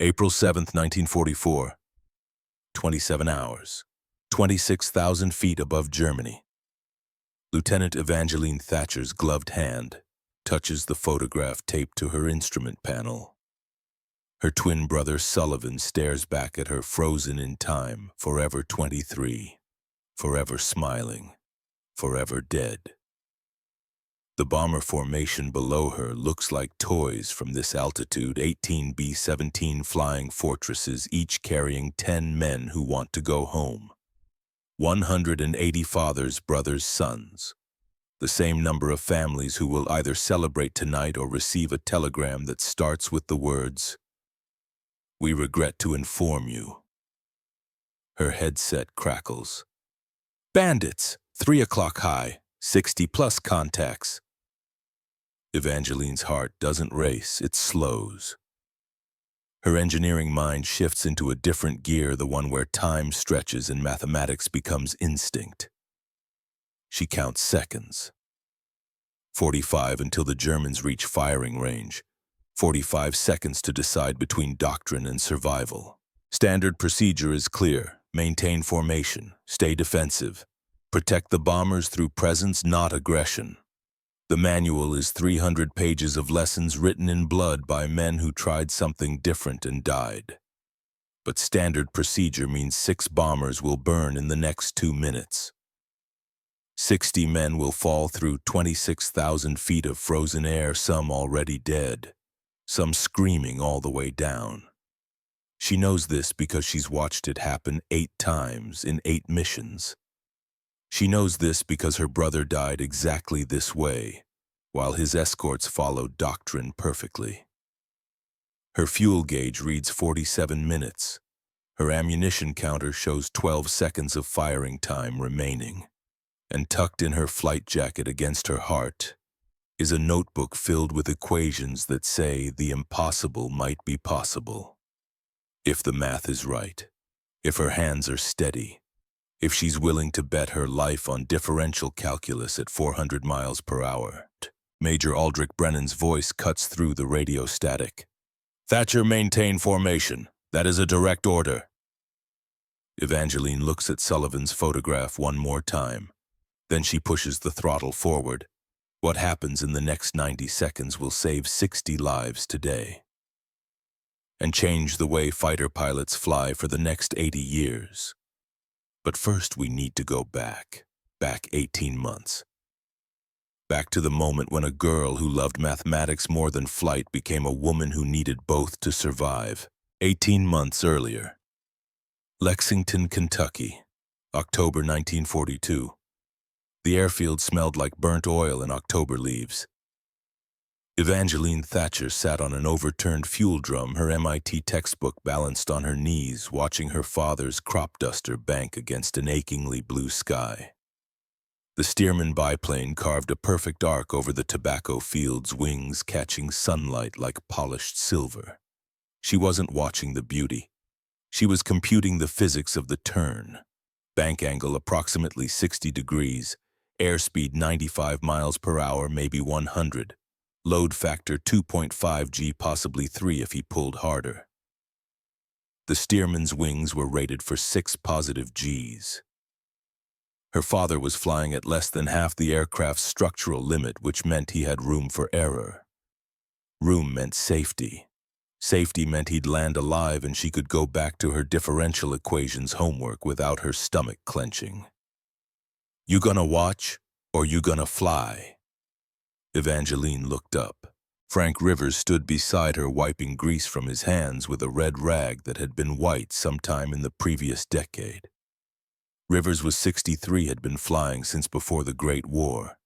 April 7th, 1944. 27 hours. 26,000 feet above Germany. Lieutenant Evangeline Thatcher's gloved hand touches the photograph taped to her instrument panel. Her twin brother Sullivan stares back at her, frozen in time, forever 23, forever smiling, forever dead. The bomber formation below her looks like toys from this altitude, 18 B-17 flying fortresses, each carrying 10 men who want to go home. 180 fathers, brothers, sons. The same number of families who will either celebrate tonight or receive a telegram that starts with the words, "We regret to inform you." Her headset crackles. Bandits, 3 o'clock high, 60+ contacts. Evangeline's heart doesn't race, it slows. Her engineering mind shifts into a different gear, the one where time stretches and mathematics becomes instinct. She counts seconds. 45 until the Germans reach firing range. 45 seconds to decide between doctrine and survival. Standard procedure is clear. Maintain formation. Stay defensive. Protect the bombers through presence, not aggression. The manual is 300 pages of lessons written in blood by men who tried something different and died. But standard procedure means 6 bombers will burn in the next 2 minutes. 60 men will fall through 26,000 feet of frozen air, some already dead, some screaming all the way down. She knows this because she's watched it happen 8 times in 8 missions. She knows this because her brother died exactly this way, while his escorts followed doctrine perfectly. Her fuel gauge reads 47 minutes. Her ammunition counter shows 12 seconds of firing time remaining. And tucked in her flight jacket against her heart is a notebook filled with equations that say the impossible might be possible. If the math is right, if her hands are steady, if she's willing to bet her life on differential calculus at 400 miles per hour. Major Aldrich Brennan's voice cuts through the radio static. Thatcher, maintain formation. That is a direct order. Evangeline looks at Sullivan's photograph one more time. Then she pushes the throttle forward. What happens in the next 90 seconds will save 60 lives today. And change the way fighter pilots fly for the next 80 years. But first we need to go back 18 months. Back to the moment when a girl who loved mathematics more than flight became a woman who needed both to survive. 18 months earlier. Lexington, Kentucky, October 1942. The airfield smelled like burnt oil and October leaves. Evangeline Thatcher sat on an overturned fuel drum, her MIT textbook balanced on her knees, watching her father's crop duster bank against an achingly blue sky. The Stearman biplane carved a perfect arc over the tobacco field's wings, catching sunlight like polished silver. She wasn't watching the beauty. She was computing the physics of the turn. Bank angle approximately 60 degrees, airspeed 95 miles per hour, maybe 100. Load factor 2.5 G, possibly 3 if he pulled harder. The Stearman's wings were rated for 6 positive Gs. Her father was flying at less than half the aircraft's structural limit, which meant he had room for error. Room meant safety. Safety meant he'd land alive and she could go back to her differential equations homework without her stomach clenching. You gonna watch, or you gonna fly? Evangeline looked up. Frank Rivers stood beside her, wiping grease from his hands with a red rag that had been white sometime in the previous decade. Rivers was 63, had been flying since before the Great War,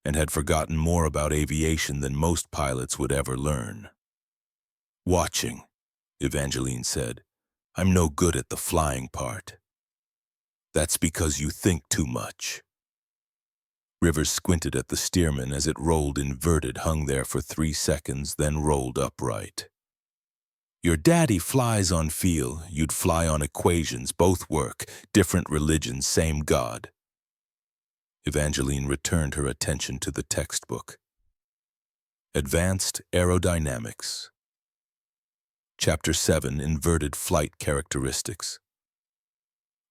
and had forgotten more about aviation than most pilots would ever learn. Watching, Evangeline said. I'm no good at the flying part. That's because you think too much. Rivers squinted at the Stearman as it rolled inverted, hung there for 3 seconds, then rolled upright. Your daddy flies on feel, you'd fly on equations, both work, different religions, same God. Evangeline returned her attention to the textbook. Advanced Aerodynamics. Chapter 7, Inverted Flight Characteristics.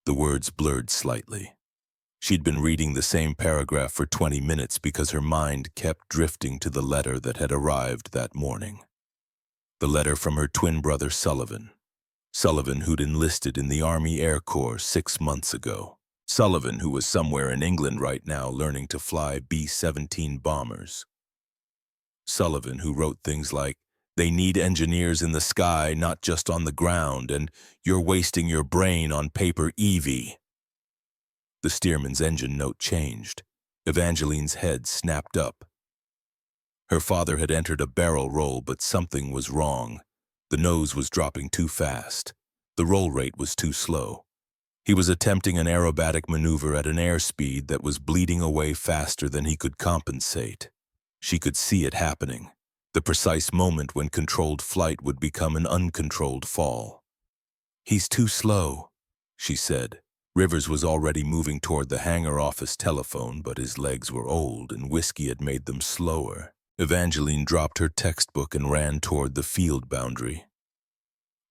The words blurred slightly. She'd been reading the same paragraph for 20 minutes because her mind kept drifting to the letter that had arrived that morning. The letter from her twin brother Sullivan. Sullivan, who'd enlisted in the Army Air Corps 6 months ago. Sullivan, who was somewhere in England right now learning to fly B-17 bombers. Sullivan, who wrote things like, "They need engineers in the sky, not just on the ground, and you're wasting your brain on paper, Evie." The steerman's engine note changed. Evangeline's head snapped up. Her father had entered a barrel roll, but something was wrong. The nose was dropping too fast. The roll rate was too slow. He was attempting an aerobatic maneuver at an airspeed that was bleeding away faster than he could compensate. She could see it happening, the precise moment when controlled flight would become an uncontrolled fall. "He's too slow," she said. Rivers was already moving toward the hangar office telephone, but his legs were old and whiskey had made them slower. Evangeline dropped her textbook and ran toward the field boundary,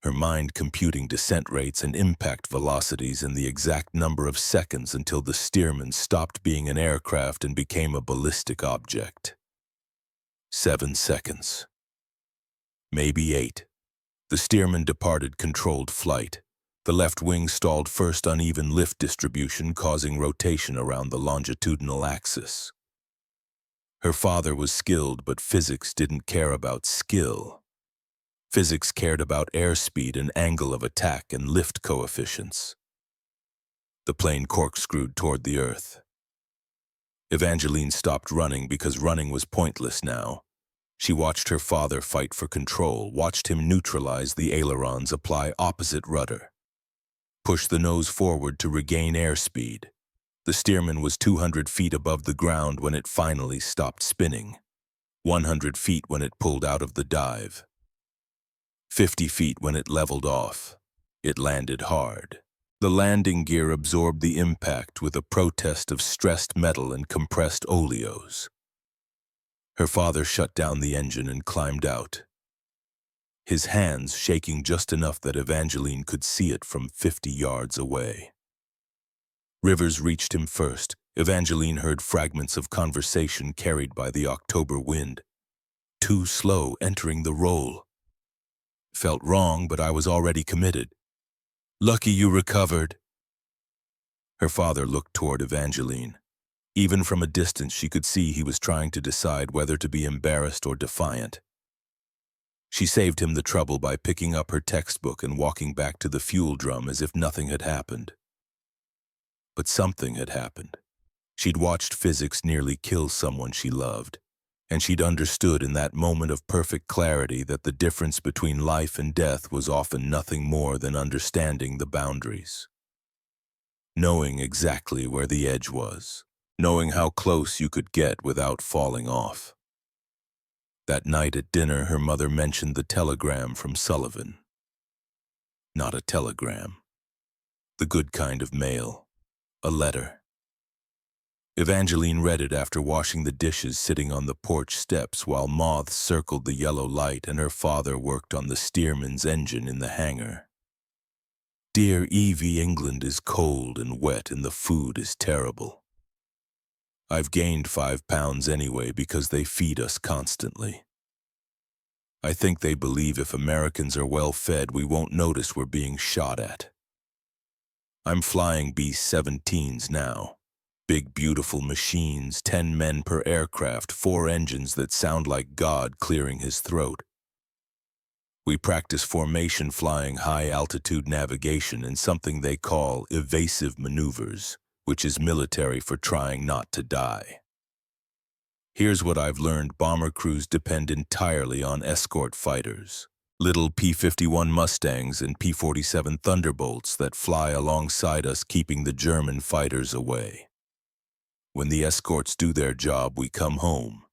her mind computing descent rates and impact velocities and the exact number of seconds until the steerman stopped being an aircraft and became a ballistic object. 7 seconds. Maybe 8. The steerman departed controlled flight. The left wing stalled first uneven lift distribution, causing rotation around the longitudinal axis. Her father was skilled, but physics didn't care about skill. Physics cared about airspeed and angle of attack and lift coefficients. The plane corkscrewed toward the earth. Evangeline stopped running because running was pointless now. She watched her father fight for control, watched him neutralize the ailerons, apply opposite rudder, push the nose forward to regain airspeed. The steerman was 200 feet above the ground when it finally stopped spinning, 100 feet when it pulled out of the dive, 50 feet when it leveled off. It landed hard. The landing gear absorbed the impact with a protest of stressed metal and compressed oleos. Her father shut down the engine and climbed out, his hands shaking just enough that Evangeline could see it from 50 yards away. Rivers reached him first. Evangeline heard fragments of conversation carried by the October wind. "Too slow entering the roll. Felt wrong, but I was already committed. Lucky you recovered." Her father looked toward Evangeline. Even from a distance, she could see he was trying to decide whether to be embarrassed or defiant. She saved him the trouble by picking up her textbook and walking back to the fuel drum as if nothing had happened. But something had happened. She'd watched physics nearly kill someone she loved, and she'd understood in that moment of perfect clarity that the difference between life and death was often nothing more than understanding the boundaries. Knowing exactly where the edge was, knowing how close you could get without falling off. That night at dinner, her mother mentioned the telegram from Sullivan. Not a telegram. The good kind of mail. A letter. Evangeline read it after washing the dishes, sitting on the porch steps while moths circled the yellow light and her father worked on the steerman's engine in the hangar. "Dear Evie, England is cold and wet and the food is terrible. I've gained 5 pounds anyway because they feed us constantly. I think they believe if Americans are well fed, we won't notice we're being shot at. I'm flying B-17s now. Big, beautiful machines, 10 men per aircraft, 4 engines that sound like God clearing his throat. We practice formation flying, high-altitude navigation, and something they call evasive maneuvers, which is military for trying not to die. Here's what I've learned: bomber crews depend entirely on escort fighters. Little P-51 Mustangs and P-47 Thunderbolts that fly alongside us, keeping the German fighters away. When the escorts do their job, we come home.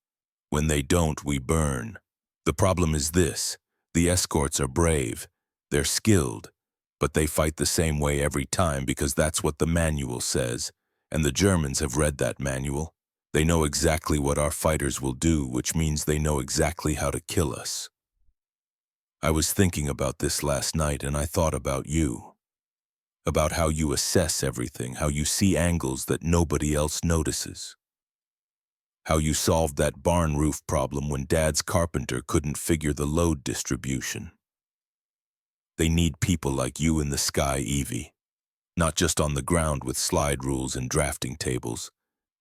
When they don't, we burn. The problem is this: the escorts are brave, they're skilled, but they fight the same way every time because that's what the manual says, and the Germans have read that manual. They know exactly what our fighters will do, which means they know exactly how to kill us. I was thinking about this last night and I thought about you. About how you assess everything, how you see angles that nobody else notices. How you solved that barn roof problem when Dad's carpenter couldn't figure the load distribution. They need people like you in the sky, Evie. Not just on the ground with slide rules and drafting tables.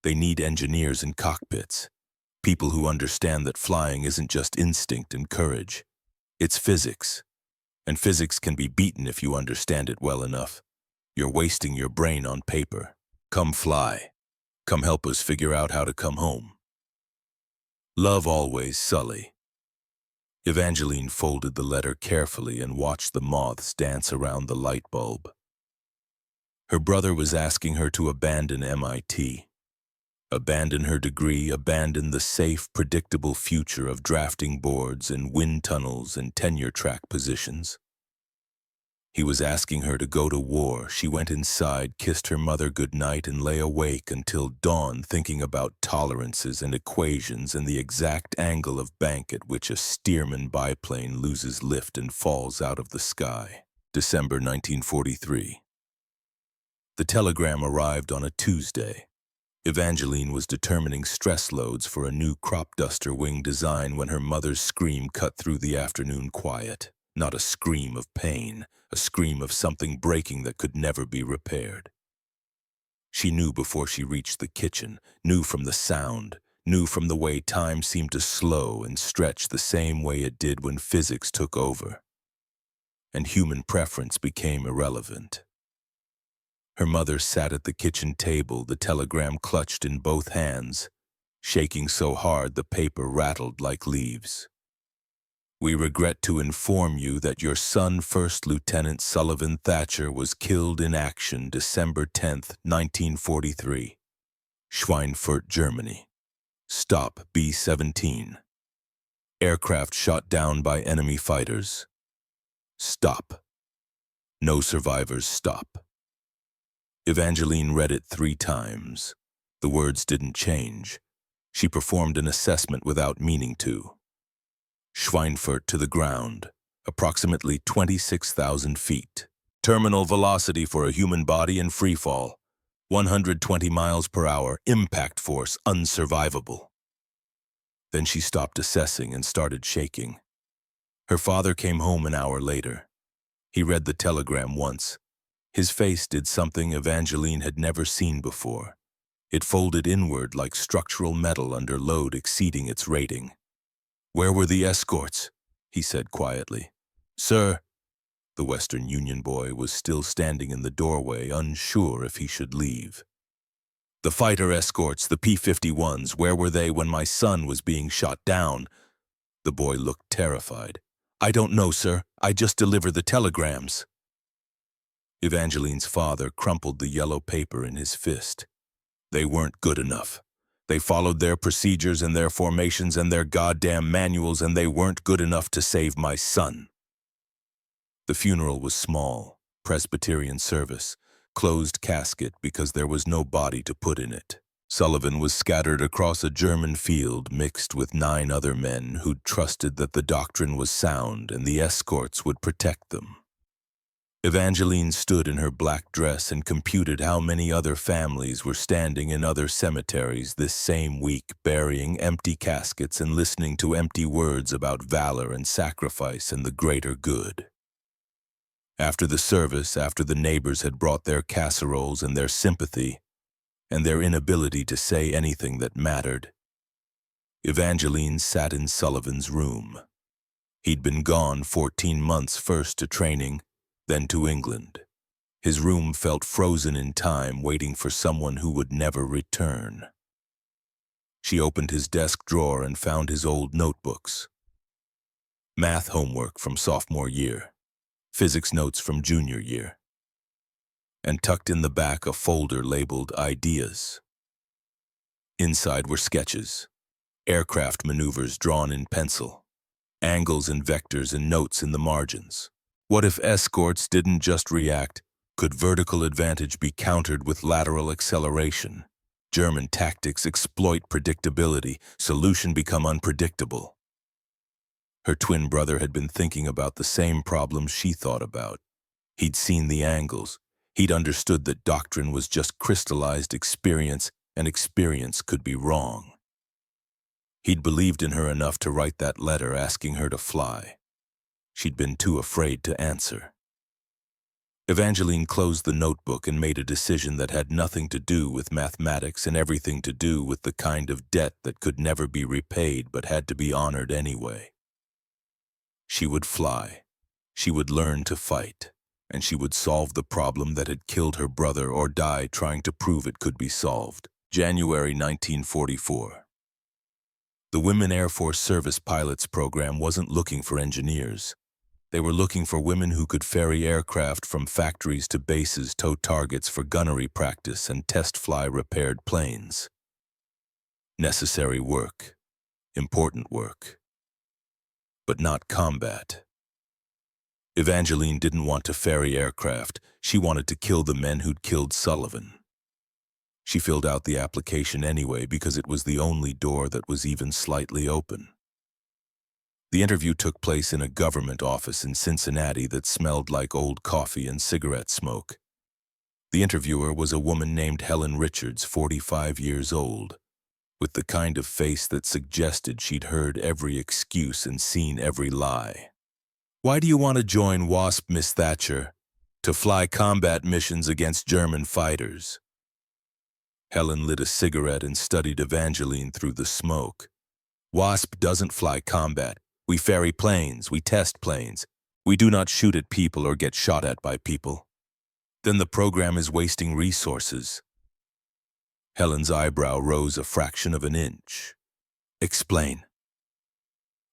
They need engineers in cockpits. People who understand that flying isn't just instinct and courage. It's physics. And physics can be beaten if you understand it well enough. You're wasting your brain on paper. Come fly. Come help us figure out how to come home. Love always, Sully. Evangeline folded the letter carefully and watched the moths dance around the light bulb. Her brother was asking her to abandon MIT. Abandon her degree, abandon the safe, predictable future of drafting boards and wind tunnels and tenure track positions. He was asking her to go to war. She went inside, kissed her mother goodnight, and lay awake until dawn thinking about tolerances and equations and the exact angle of bank at which a Stearman biplane loses lift and falls out of the sky. December 1943. The telegram arrived on a Tuesday. Evangeline was determining stress loads for a new crop duster wing design when her mother's scream cut through the afternoon quiet. Not a scream of pain, a scream of something breaking that could never be repaired. She knew before she reached the kitchen, knew from the sound, knew from the way time seemed to slow and stretch the same way it did when physics took over. And human preference became irrelevant. Her mother sat at the kitchen table, the telegram clutched in both hands, shaking so hard the paper rattled like leaves. We regret to inform you that your son, First Lieutenant Sullivan Thatcher, was killed in action December 10th, 1943. Schweinfurt, Germany. Stop B-17. Aircraft shot down by enemy fighters. Stop. No survivors. Stop. Evangeline read it 3 times. The words didn't change. She performed an assessment without meaning to. Schweinfurt to the ground, approximately 26,000 feet. Terminal velocity for a human body in freefall, 120 miles per hour, impact force unsurvivable. Then she stopped assessing and started shaking. Her father came home an hour later. He read the telegram once. His face did something Evangeline had never seen before. It folded inward like structural metal under load exceeding its rating. "Where were the escorts?" he said quietly. "Sir." The Western Union boy was still standing in the doorway, unsure if he should leave. "The fighter escorts, the P-51s, where were they when my son was being shot down?" The boy looked terrified. "I don't know, sir. I just deliver the telegrams." Evangeline's father crumpled the yellow paper in his fist. "They weren't good enough. They followed their procedures and their formations and their goddamn manuals, and they weren't good enough to save my son." The funeral was small, Presbyterian service, closed casket because there was no body to put in it. Sullivan was scattered across a German field mixed with 9 other men who'd trusted that the doctrine was sound and the escorts would protect them. Evangeline stood in her black dress and computed how many other families were standing in other cemeteries this same week, burying empty caskets and listening to empty words about valor and sacrifice and the greater good. After the service, after the neighbors had brought their casseroles and their sympathy and their inability to say anything that mattered, Evangeline sat in Sullivan's room. He'd been gone 14 months, first to training, then to England. His room felt frozen in time, waiting for someone who would never return. She opened his desk drawer and found his old notebooks. Math homework from sophomore year, physics notes from junior year, and tucked in the back a folder labeled Ideas. Inside were sketches, aircraft maneuvers drawn in pencil, angles and vectors and notes in the margins. What if escorts didn't just react? Could vertical advantage be countered with lateral acceleration? German tactics exploit predictability, solution become unpredictable. Her twin brother had been thinking about the same problems she thought about. He'd seen the angles. He'd understood that doctrine was just crystallized experience, and experience could be wrong. He'd believed in her enough to write that letter asking her to fly. She'd been too afraid to answer. Evangeline closed the notebook and made a decision that had nothing to do with mathematics and everything to do with the kind of debt that could never be repaid but had to be honored anyway. She would fly. She would learn to fight. And she would solve the problem that had killed her brother or die trying to prove it could be solved. January 1944. The Women Air Force Service Pilots program wasn't looking for engineers. They were looking for women who could ferry aircraft from factories to bases, tow targets for gunnery practice, and test fly repaired planes. Necessary work. Important work. But not combat. Evangeline didn't want to ferry aircraft. She wanted to kill the men who'd killed Sullivan. She filled out the application anyway because it was the only door that was even slightly open. The interview took place in a government office in Cincinnati that smelled like old coffee and cigarette smoke. The interviewer was a woman named Helen Richards, 45 years old, with the kind of face that suggested she'd heard every excuse and seen every lie. "Why do you want to join WASP, Miss Thatcher? To fly combat missions against German fighters." Helen lit a cigarette and studied Evangeline through the smoke. "WASP doesn't fly combat. We ferry planes, we test planes. We do not shoot at people or get shot at by people." "Then the program is wasting resources." Helen's eyebrow rose a fraction of an inch. "Explain."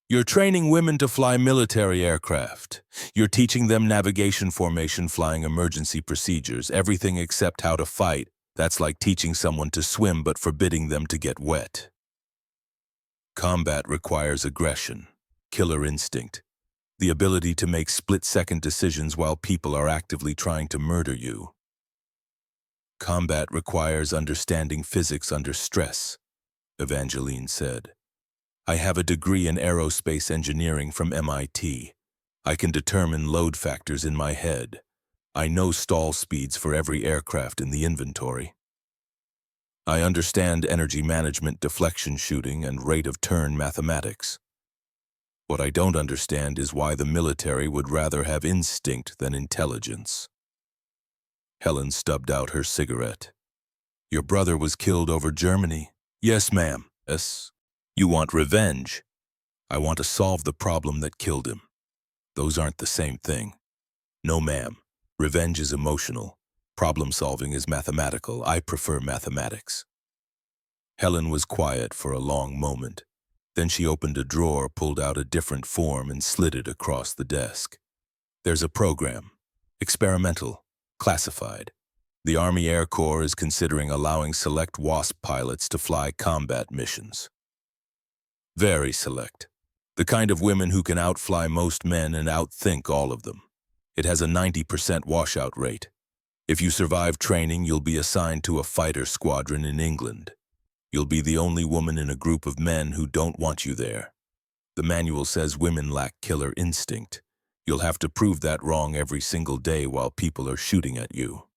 "You're training women to fly military aircraft. You're teaching them navigation formation, flying emergency procedures, everything except how to fight. That's like teaching someone to swim but forbidding them to get wet." "Combat requires aggression, killer instinct, the ability to make split-second decisions while people are actively trying to murder you. Combat requires understanding physics under stress," Evangeline said. "I have a degree in aerospace engineering from MIT. I can determine load factors in my head. I know stall speeds for every aircraft in the inventory. I understand energy management, deflection shooting, and rate of turn mathematics. What I don't understand is why the military would rather have instinct than intelligence." Helen stubbed out her cigarette. "Your brother was killed over Germany." "Yes, ma'am." "Yes. You want revenge." "I want to solve the problem that killed him." "Those aren't the same thing." "No, ma'am. Revenge is emotional. Problem-solving is mathematical. I prefer mathematics." Helen was quiet for a long moment. Then she opened a drawer, pulled out a different form, and slid it across the desk. "There's a program. Experimental. Classified. The Army Air Corps is considering allowing select WASP pilots to fly combat missions. Very select. The kind of women who can outfly most men and outthink all of them. It has a 90% washout rate. If you survive training, you'll be assigned to a fighter squadron in England. You'll be the only woman in a group of men who don't want you there. The manual says women lack killer instinct. You'll have to prove that wrong every single day while people are shooting at you."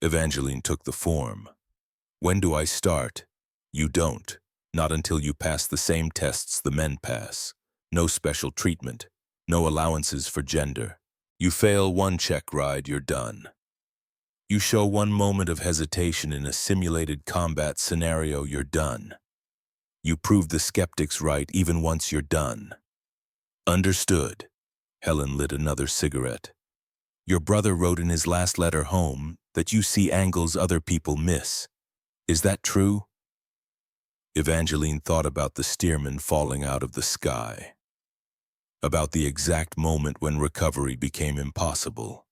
Evangeline took the form. "When do I start?" "You don't. Not until you pass the same tests the men pass. No special treatment. No allowances for gender. You fail one check ride, you're done. You show one moment of hesitation in a simulated combat scenario, you're done. You prove the skeptics right even once you're done." "Understood." Helen lit another cigarette. "Your brother wrote in his last letter home that you see angles other people miss. Is that true?" Evangeline thought about the steerman falling out of the sky. About the exact moment when recovery became impossible.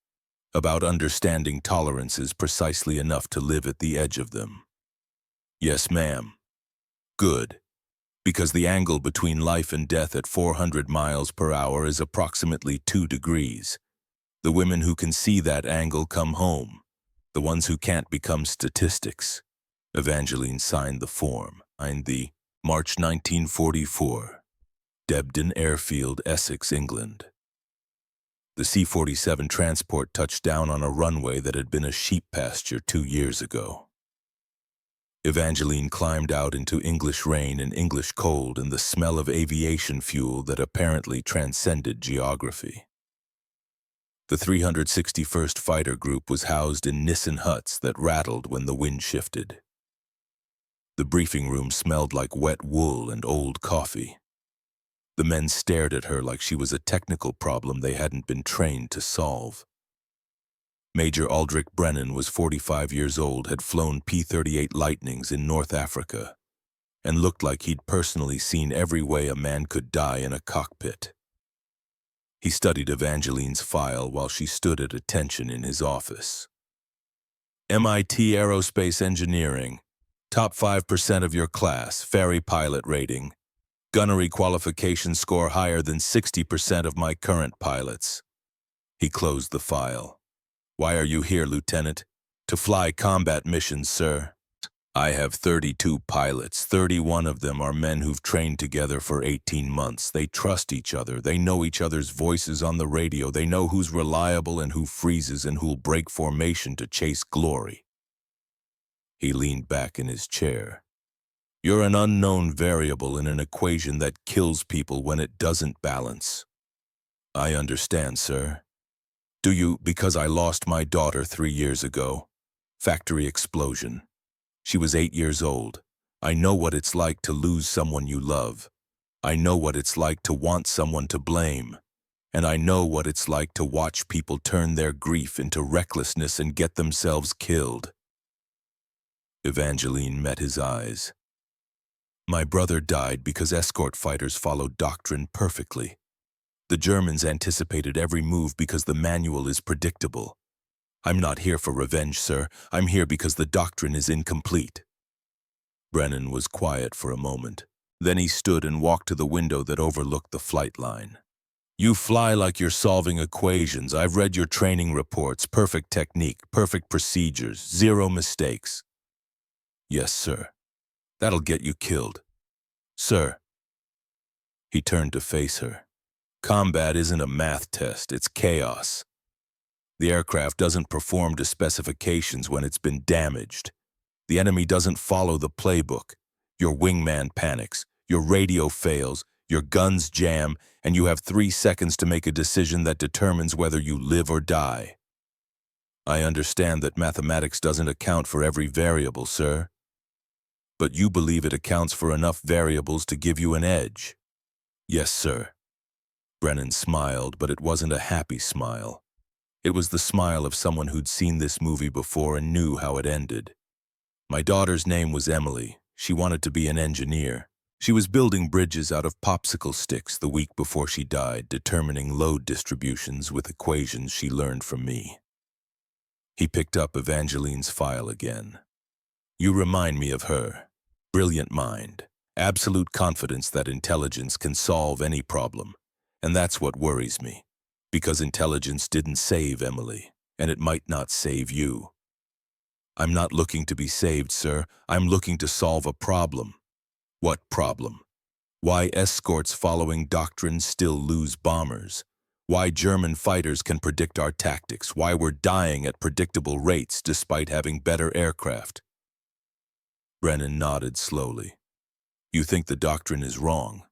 About understanding tolerances precisely enough to live at the edge of them. "Yes, ma'am." "Good. Because the angle between life and death at 400 miles per hour is approximately 2 degrees. The women who can see that angle come home. The ones who can't become statistics." Evangeline signed the form. Signed the March 1944. Debden Airfield, Essex, England. The C-47 transport touched down on a runway that had been a sheep pasture 2 years ago. Evangeline climbed out into English rain and English cold and the smell of aviation fuel that apparently transcended geography. The 361st Fighter Group was housed in Nissen huts that rattled when the wind shifted. The briefing room smelled like wet wool and old coffee. The men stared at her like she was a technical problem they hadn't been trained to solve. Major Aldrich Brennan was 45 years old, had flown P-38 Lightnings in North Africa, and looked like he'd personally seen every way a man could die in a cockpit. He studied Evangeline's file while she stood at attention in his office. MIT Aerospace Engineering, top 5% of your class, ferry pilot rating. Gunnery qualification score higher than 60% of my current pilots. He closed the file. Why are you here, Lieutenant? To fly combat missions, sir. I have 32 pilots. 31 of them are men who've trained together for 18 months. They trust each other. They know each other's voices on the radio. They know who's reliable and who freezes and who'll break formation to chase glory. He leaned back in his chair. You're an unknown variable in an equation that kills people when it doesn't balance. I understand, sir. Do you? Because I lost my daughter 3 years ago. Factory explosion. She was 8 years old. I know what it's like to lose someone you love. I know what it's like to want someone to blame. And I know what it's like to watch people turn their grief into recklessness and get themselves killed. Evangeline met his eyes. My brother died because escort fighters followed doctrine perfectly. The Germans anticipated every move because the manual is predictable. I'm not here for revenge, sir. I'm here because the doctrine is incomplete. Brennan was quiet for a moment. Then he stood and walked to the window that overlooked the flight line. You fly like you're solving equations. I've read your training reports. Perfect technique, perfect procedures, 0 mistakes. Yes, sir. That'll get you killed. Sir. He turned to face her. Combat isn't a math test, it's chaos. The aircraft doesn't perform to specifications when it's been damaged. The enemy doesn't follow the playbook. Your wingman panics, your radio fails, your guns jam, and you have 3 seconds to make a decision that determines whether you live or die. I understand that mathematics doesn't account for every variable, sir. But you believe it accounts for enough variables to give you an edge. Yes, sir. Brennan smiled, but it wasn't a happy smile. It was the smile of someone who'd seen this movie before and knew how it ended. My daughter's name was Emily. She wanted to be an engineer. She was building bridges out of popsicle sticks the week before she died, determining load distributions with equations she learned from me. He picked up Evangeline's file again. You remind me of her. Brilliant mind, absolute confidence that intelligence can solve any problem. And that's what worries me, because intelligence didn't save Emily, and it might not save you. I'm not looking to be saved, sir. I'm looking to solve a problem. What problem? Why escorts following doctrine still lose bombers? Why German fighters can predict our tactics? Why we're dying at predictable rates despite having better aircraft? Brennan nodded slowly. You think the doctrine is wrong.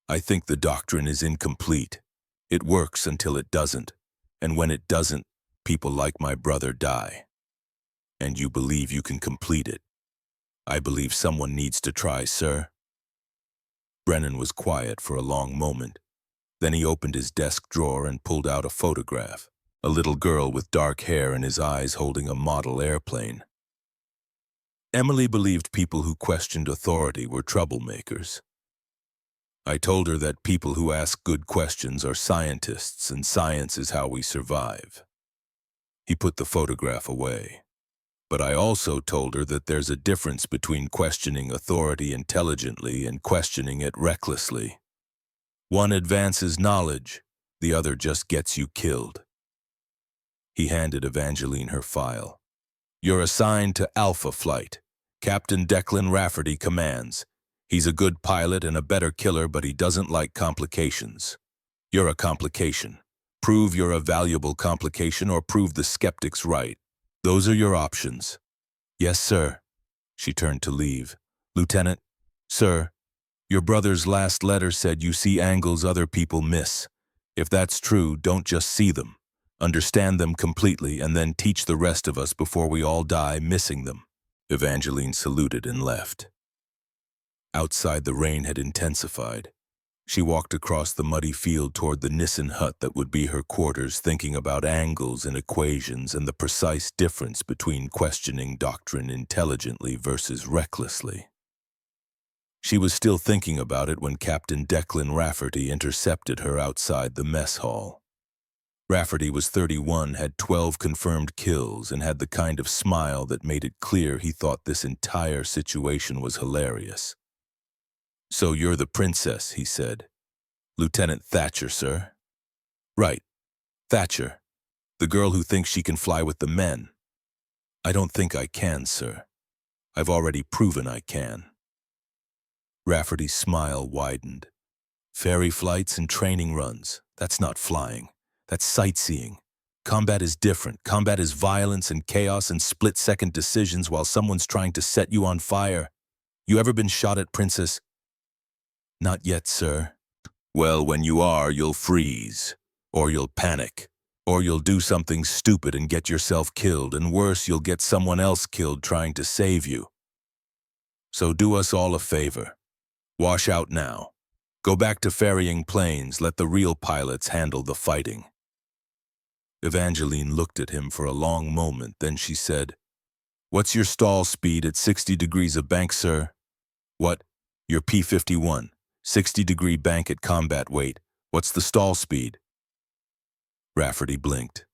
I think the doctrine is incomplete. It works until it doesn't, and when it doesn't, people like my brother die. And you believe you can complete it. I believe someone needs to try, sir. Brennan was quiet for a long moment. Then he opened his desk drawer and pulled out a photograph, a little girl with dark hair and his eyes holding a model airplane. Emily believed people who questioned authority were troublemakers. I told her that people who ask good questions are scientists, and science is how we survive. He put the photograph away. But I also told her that there's a difference between questioning authority intelligently and questioning it recklessly. One advances knowledge, the other just gets you killed. He handed Evangeline her file. You're assigned to Alpha Flight. Captain Declan Rafferty commands. He's a good pilot and a better killer, but he doesn't like complications. You're a complication. Prove you're a valuable complication or prove the skeptics right. Those are your options. Yes, sir. She turned to leave. Lieutenant, sir, your brother's last letter said you see angles other people miss. If that's true, don't just see them. Understand them completely and then teach the rest of us before we all die missing them. Evangeline saluted and left. Outside, the rain had intensified. She walked across the muddy field toward the Nissen hut that would be her quarters, thinking about angles and equations and the precise difference between questioning doctrine intelligently versus recklessly. She was still thinking about it when Captain Declan Rafferty intercepted her outside the mess hall. Rafferty was 31, had 12 confirmed kills, and had the kind of smile that made it clear he thought this entire situation was hilarious. "So you're the princess," he said. "Lieutenant Thatcher, sir." "Right. Thatcher. The girl who thinks she can fly with the men." "I don't think I can, sir. I've already proven I can." Rafferty's smile widened. "Ferry flights and training runs. That's not flying. That's sightseeing. Combat is different. Combat is violence and chaos and split-second decisions while someone's trying to set you on fire. You ever been shot at, Princess?" "Not yet, sir." "Well, when you are, you'll freeze. Or you'll panic. Or you'll do something stupid and get yourself killed, and worse, you'll get someone else killed trying to save you. So do us all a favor. Wash out now. Go back to ferrying planes. Let the real pilots handle the fighting." Evangeline looked at him for a long moment, then she said, "What's your stall speed at 60 degrees of bank, sir?" "What? Your P-51. 60-degree bank at combat weight. What's the stall speed?" Rafferty blinked.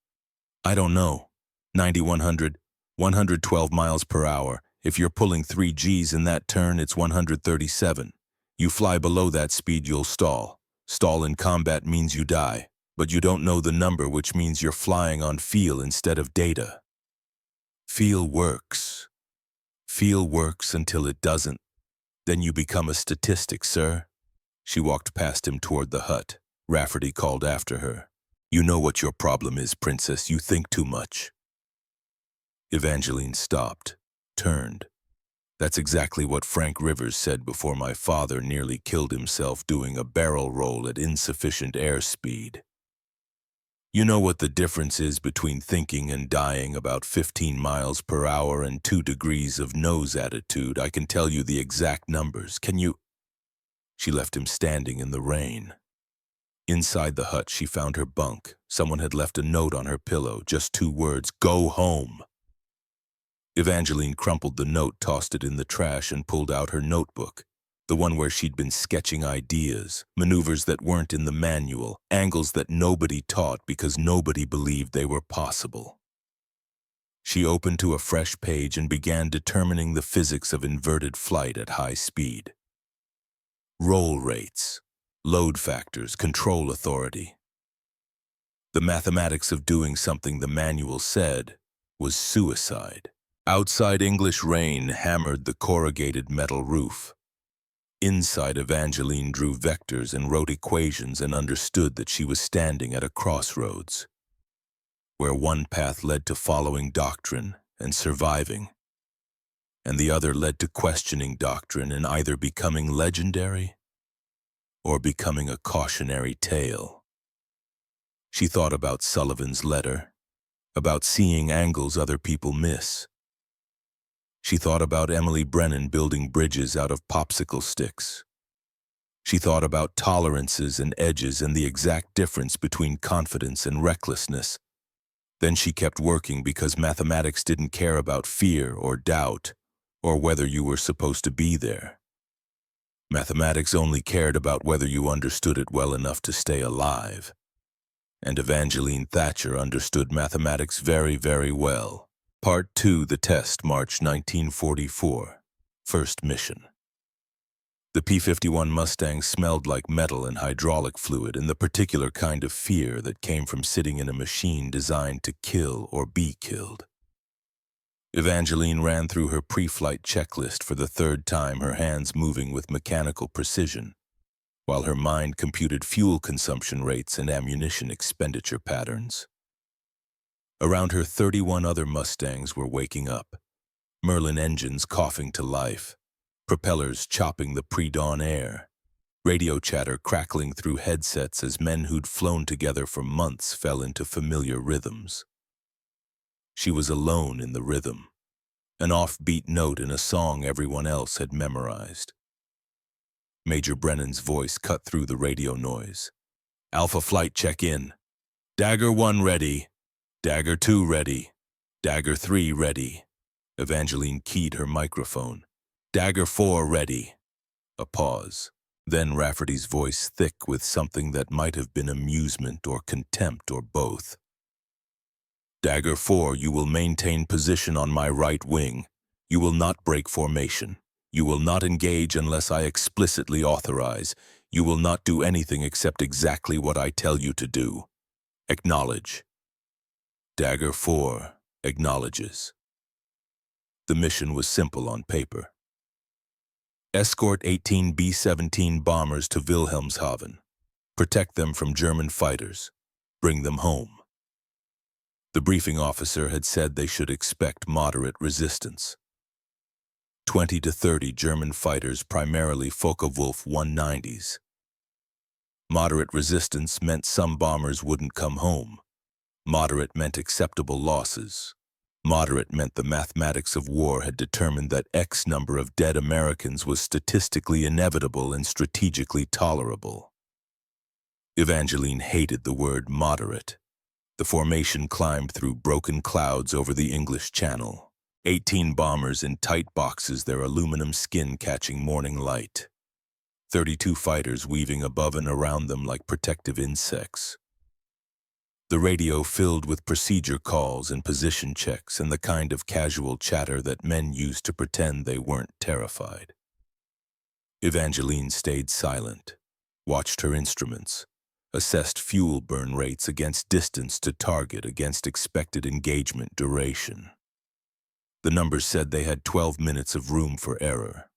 "I don't know. 90-100, 112 miles per hour. If you're pulling 3 Gs in that turn, it's 137. You fly below that speed, you'll stall. Stall in combat means you die, but you don't know the number, which means you're flying on feel instead of data. Feel works. Feel works until it doesn't. Then you become a statistic, sir." She walked past him toward the hut. Rafferty called after her. "You know what your problem is, Princess. You think too much." Evangeline stopped, turned. "That's exactly what Frank Rivers said before my father nearly killed himself doing a barrel roll at insufficient airspeed. You know what the difference is between thinking and dying about 15 miles per hour and 2 degrees of nose attitude? I can tell you the exact numbers. Can you—" She left him standing in the rain. Inside the hut, she found her bunk. Someone had left a note on her pillow, just 2 words, "Go home." Evangeline crumpled the note, tossed it in the trash, and pulled out her notebook, the one where she'd been sketching ideas, maneuvers that weren't in the manual, angles that nobody taught because nobody believed they were possible. She opened to a fresh page and began determining the physics of inverted flight at high speed. Roll rates, load factors, control authority. The mathematics of doing something the manual said was suicide. Outside, English rain hammered the corrugated metal roof. Inside, Evangeline drew vectors and wrote equations and understood that she was standing at a crossroads, where one path led to following doctrine and surviving, and the other led to questioning doctrine and either becoming legendary or becoming a cautionary tale. She thought about Sullivan's letter, about seeing angles other people miss. She thought about Emily Brennan building bridges out of popsicle sticks. She thought about tolerances and edges and the exact difference between confidence and recklessness. Then she kept working because mathematics didn't care about fear or doubt or whether you were supposed to be there. Mathematics only cared about whether you understood it well enough to stay alive. And Evangeline Thatcher understood mathematics very, very well. Part 2, The Test, March 1944. First mission. The P-51 Mustang smelled like metal and hydraulic fluid and the particular kind of fear that came from sitting in a machine designed to kill or be killed. Evangeline ran through her pre-flight checklist for the third time, her hands moving with mechanical precision, while her mind computed fuel consumption rates and ammunition expenditure patterns. Around her, 31 other Mustangs were waking up, Merlin engines coughing to life, propellers chopping the pre-dawn air, radio chatter crackling through headsets as men who'd flown together for months fell into familiar rhythms. She was alone in the rhythm, an offbeat note in a song everyone else had memorized. Major Brennan's voice cut through the radio noise. Alpha Flight check-in. Dagger 1 ready. Dagger 2 ready. Dagger 3 ready. Evangeline keyed her microphone. Dagger 4 ready. A pause. Then Rafferty's voice, thick with something that might have been amusement or contempt or both. Dagger 4, you will maintain position on my right wing. You will not break formation. You will not engage unless I explicitly authorize. You will not do anything except exactly what I tell you to do. Acknowledge. Dagger 4 acknowledges. The mission was simple on paper. Escort 18 B-17 bombers to Wilhelmshaven. Protect them from German fighters. Bring them home. The briefing officer had said they should expect moderate resistance. 20 to 30 German fighters, primarily Focke-Wulf 190s. Moderate resistance meant some bombers wouldn't come home. Moderate meant acceptable losses. Moderate meant the mathematics of war had determined that X number of dead Americans was statistically inevitable and strategically tolerable. Evangeline hated the word moderate. The formation climbed through broken clouds over the English Channel. 18 bombers in tight boxes, their aluminum skin catching morning light. 32 fighters weaving above and around them like protective insects. The radio filled with procedure calls and position checks and the kind of casual chatter that men used to pretend they weren't terrified. Evangeline stayed silent, watched her instruments, assessed fuel burn rates against distance to target against expected engagement duration. The numbers said they had 12 minutes of room for error.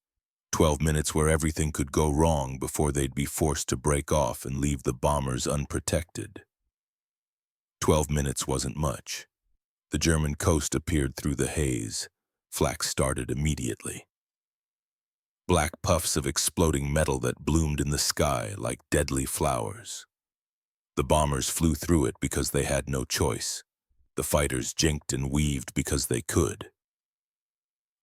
12 minutes where everything could go wrong before they'd be forced to break off and leave the bombers unprotected. 12 minutes wasn't much. The German coast appeared through the haze. Flak started immediately. Black puffs of exploding metal that bloomed in the sky like deadly flowers. The bombers flew through it because they had no choice. The fighters jinked and weaved because they could.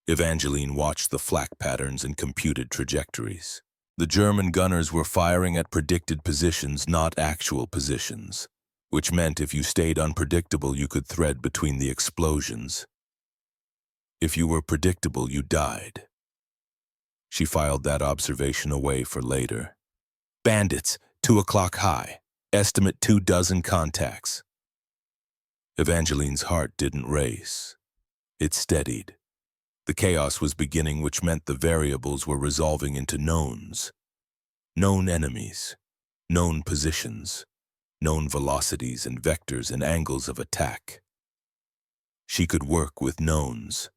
Evangeline watched the flak patterns and computed trajectories. The German gunners were firing at predicted positions, not actual positions, which meant if you stayed unpredictable, you could thread between the explosions. If you were predictable, you died. She filed that observation away for later. Bandits, 2 o'clock high. Estimate 24 contacts. Evangeline's heart didn't race. It steadied. The chaos was beginning, which meant the variables were resolving into knowns. Known enemies, known positions, known velocities and vectors and angles of attack. She could work with knowns.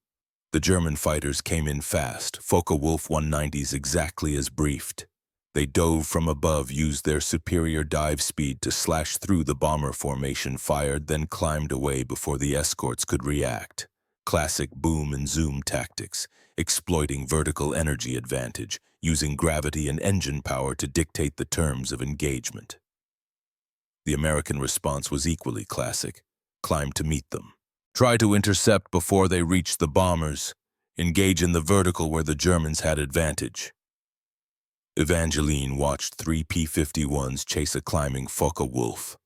The German fighters came in fast, Focke-Wulf 190s exactly as briefed. They dove from above, used their superior dive speed to slash through the bomber formation, fired, then climbed away before the escorts could react. Classic boom and zoom tactics, exploiting vertical energy advantage, using gravity and engine power to dictate the terms of engagement. The American response was equally classic. Climb to meet them. Try to intercept before they reach the bombers. Engage in the vertical where the Germans had advantage. Evangeline watched 3 P-51s chase a climbing Focke-Wulf.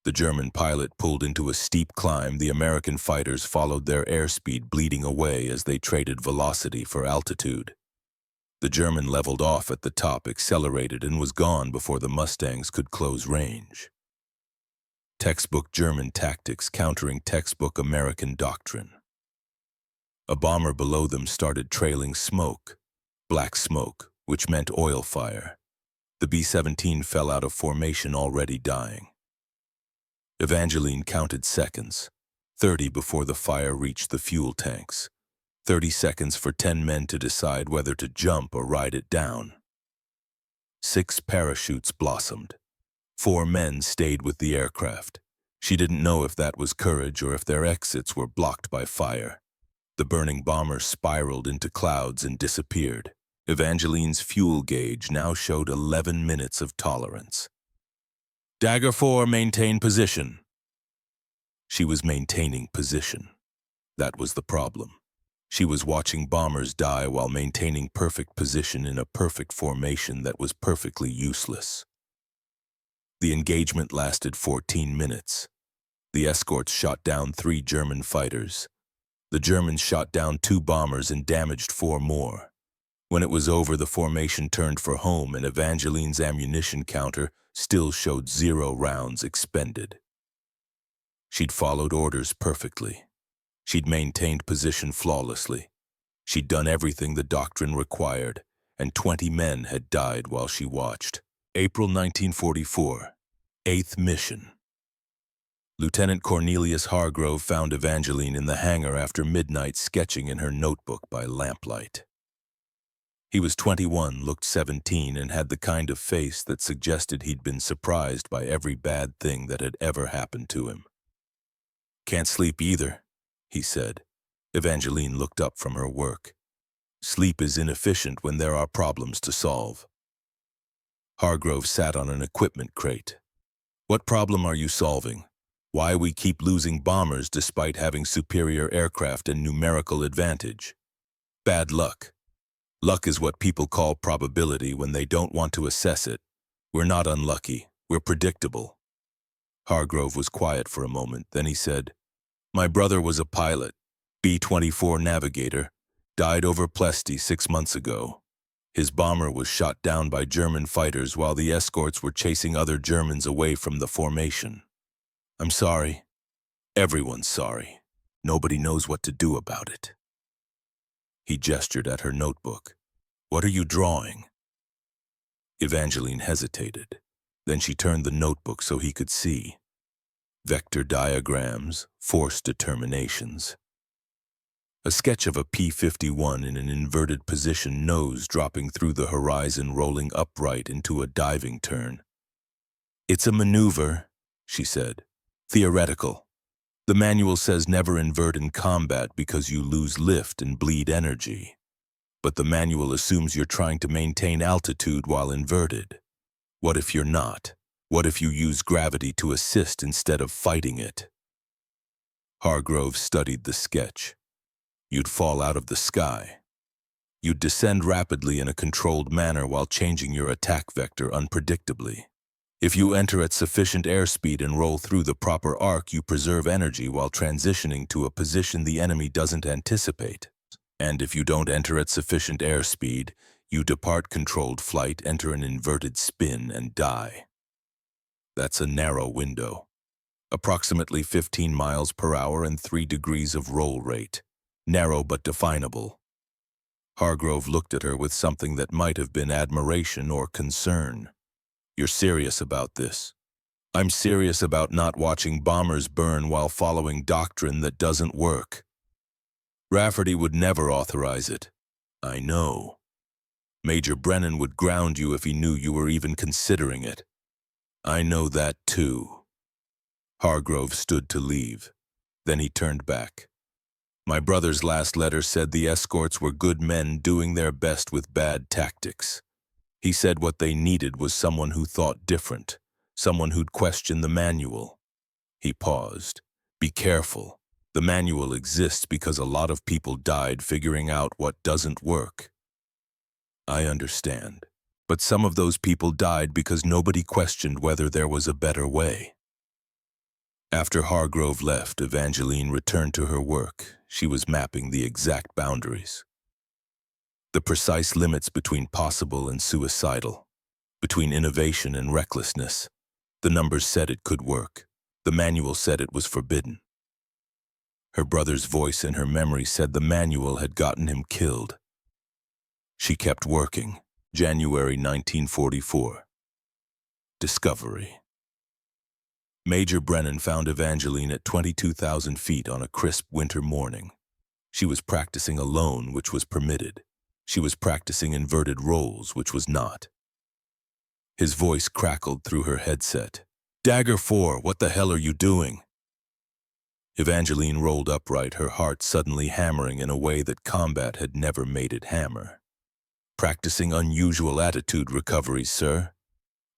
The German pilot pulled into a steep climb. The American fighters followed their airspeed, bleeding away as they traded velocity for altitude. The German leveled off at the top, accelerated, and was gone before the Mustangs could close range. Textbook German tactics countering textbook American doctrine. A bomber below them started trailing smoke, black smoke, which meant oil fire. The B-17 fell out of formation, already dying. Evangeline counted seconds, 30 before the fire reached the fuel tanks. 30 seconds for 10 men to decide whether to jump or ride it down. 6 parachutes blossomed. 4 men stayed with the aircraft. She didn't know if that was courage or if their exits were blocked by fire. The burning bomber spiraled into clouds and disappeared. Evangeline's fuel gauge now showed 11 minutes of tolerance. Dagger 4, maintain position. She was maintaining position. That was the problem. She was watching bombers die while maintaining perfect position in a perfect formation that was perfectly useless. The engagement lasted 14 minutes. The escorts shot down 3 German fighters. The Germans shot down 2 bombers and damaged 4 more. When it was over, the formation turned for home and Evangeline's ammunition counter still showed 0 rounds expended. She'd followed orders perfectly. She'd maintained position flawlessly. She'd done everything the doctrine required, and 20 men had died while she watched. April 1944, 8th mission. Lieutenant Cornelius Hargrove found Evangeline in the hangar after midnight sketching in her notebook by lamplight. He was 21, looked 17, and had the kind of face that suggested he'd been surprised by every bad thing that had ever happened to him. "Can't sleep either," he said. Evangeline looked up from her work. "Sleep is inefficient when there are problems to solve." Hargrove sat on an equipment crate. "What problem are you solving? Why we keep losing bombers despite having superior aircraft and numerical advantage?" "Bad luck. Luck is what people call probability when they don't want to assess it. We're not unlucky. We're predictable." Hargrove was quiet for a moment, then he said, "My brother was a pilot, B-24 navigator, died over Plesty 6 months ago. His bomber was shot down by German fighters while the escorts were chasing other Germans away from the formation. I'm sorry. Everyone's sorry. Nobody knows what to do about it." He gestured at her notebook. "What are you drawing?" Evangeline hesitated. Then she turned the notebook so he could see. Vector diagrams, force determinations. A sketch of a P-51 in an inverted position, nose dropping through the horizon, rolling upright into a diving turn. "It's a maneuver," she said. "Theoretical. The manual says never invert in combat because you lose lift and bleed energy. But the manual assumes you're trying to maintain altitude while inverted. What if you're not? What if you use gravity to assist instead of fighting it?" Hargrove studied the sketch. You'd fall out of the sky. You'd descend rapidly in a controlled manner while changing your attack vector unpredictably. If you enter at sufficient airspeed and roll through the proper arc, you preserve energy while transitioning to a position the enemy doesn't anticipate. And if you don't enter at sufficient airspeed, you depart controlled flight, enter an inverted spin, and die. That's a narrow window. Approximately 15 miles per hour and 3 degrees of roll rate. Narrow but definable. Hargrove looked at her with something that might have been admiration or concern. "You're serious about this?" "I'm serious about not watching bombers burn while following doctrine that doesn't work. Rafferty would never authorize it." "I know. Major Brennan would ground you if he knew you were even considering it." "I know that too." Hargrove stood to leave. Then he turned back. "My brother's last letter said the escorts were good men doing their best with bad tactics. He said what they needed was someone who thought different, someone who'd question the manual." He paused. "Be careful. The manual exists because a lot of people died figuring out what doesn't work." "I understand. But some of those people died because nobody questioned whether there was a better way." After Hargrove left, Evangeline returned to her work. She was mapping the exact boundaries. The precise limits between possible and suicidal, between innovation and recklessness. The numbers said it could work. The manual said it was forbidden. Her brother's voice in her memory said the manual had gotten him killed. She kept working. January 1944. Discovery. Major Brennan found Evangeline at 22,000 feet on a crisp winter morning. She was practicing alone, which was permitted. She was practicing inverted roles, which was not. His voice crackled through her headset. "Dagger 4, what the hell are you doing?" Evangeline rolled upright, her heart suddenly hammering in a way that combat had never made it hammer. "Practicing unusual attitude recoveries, sir.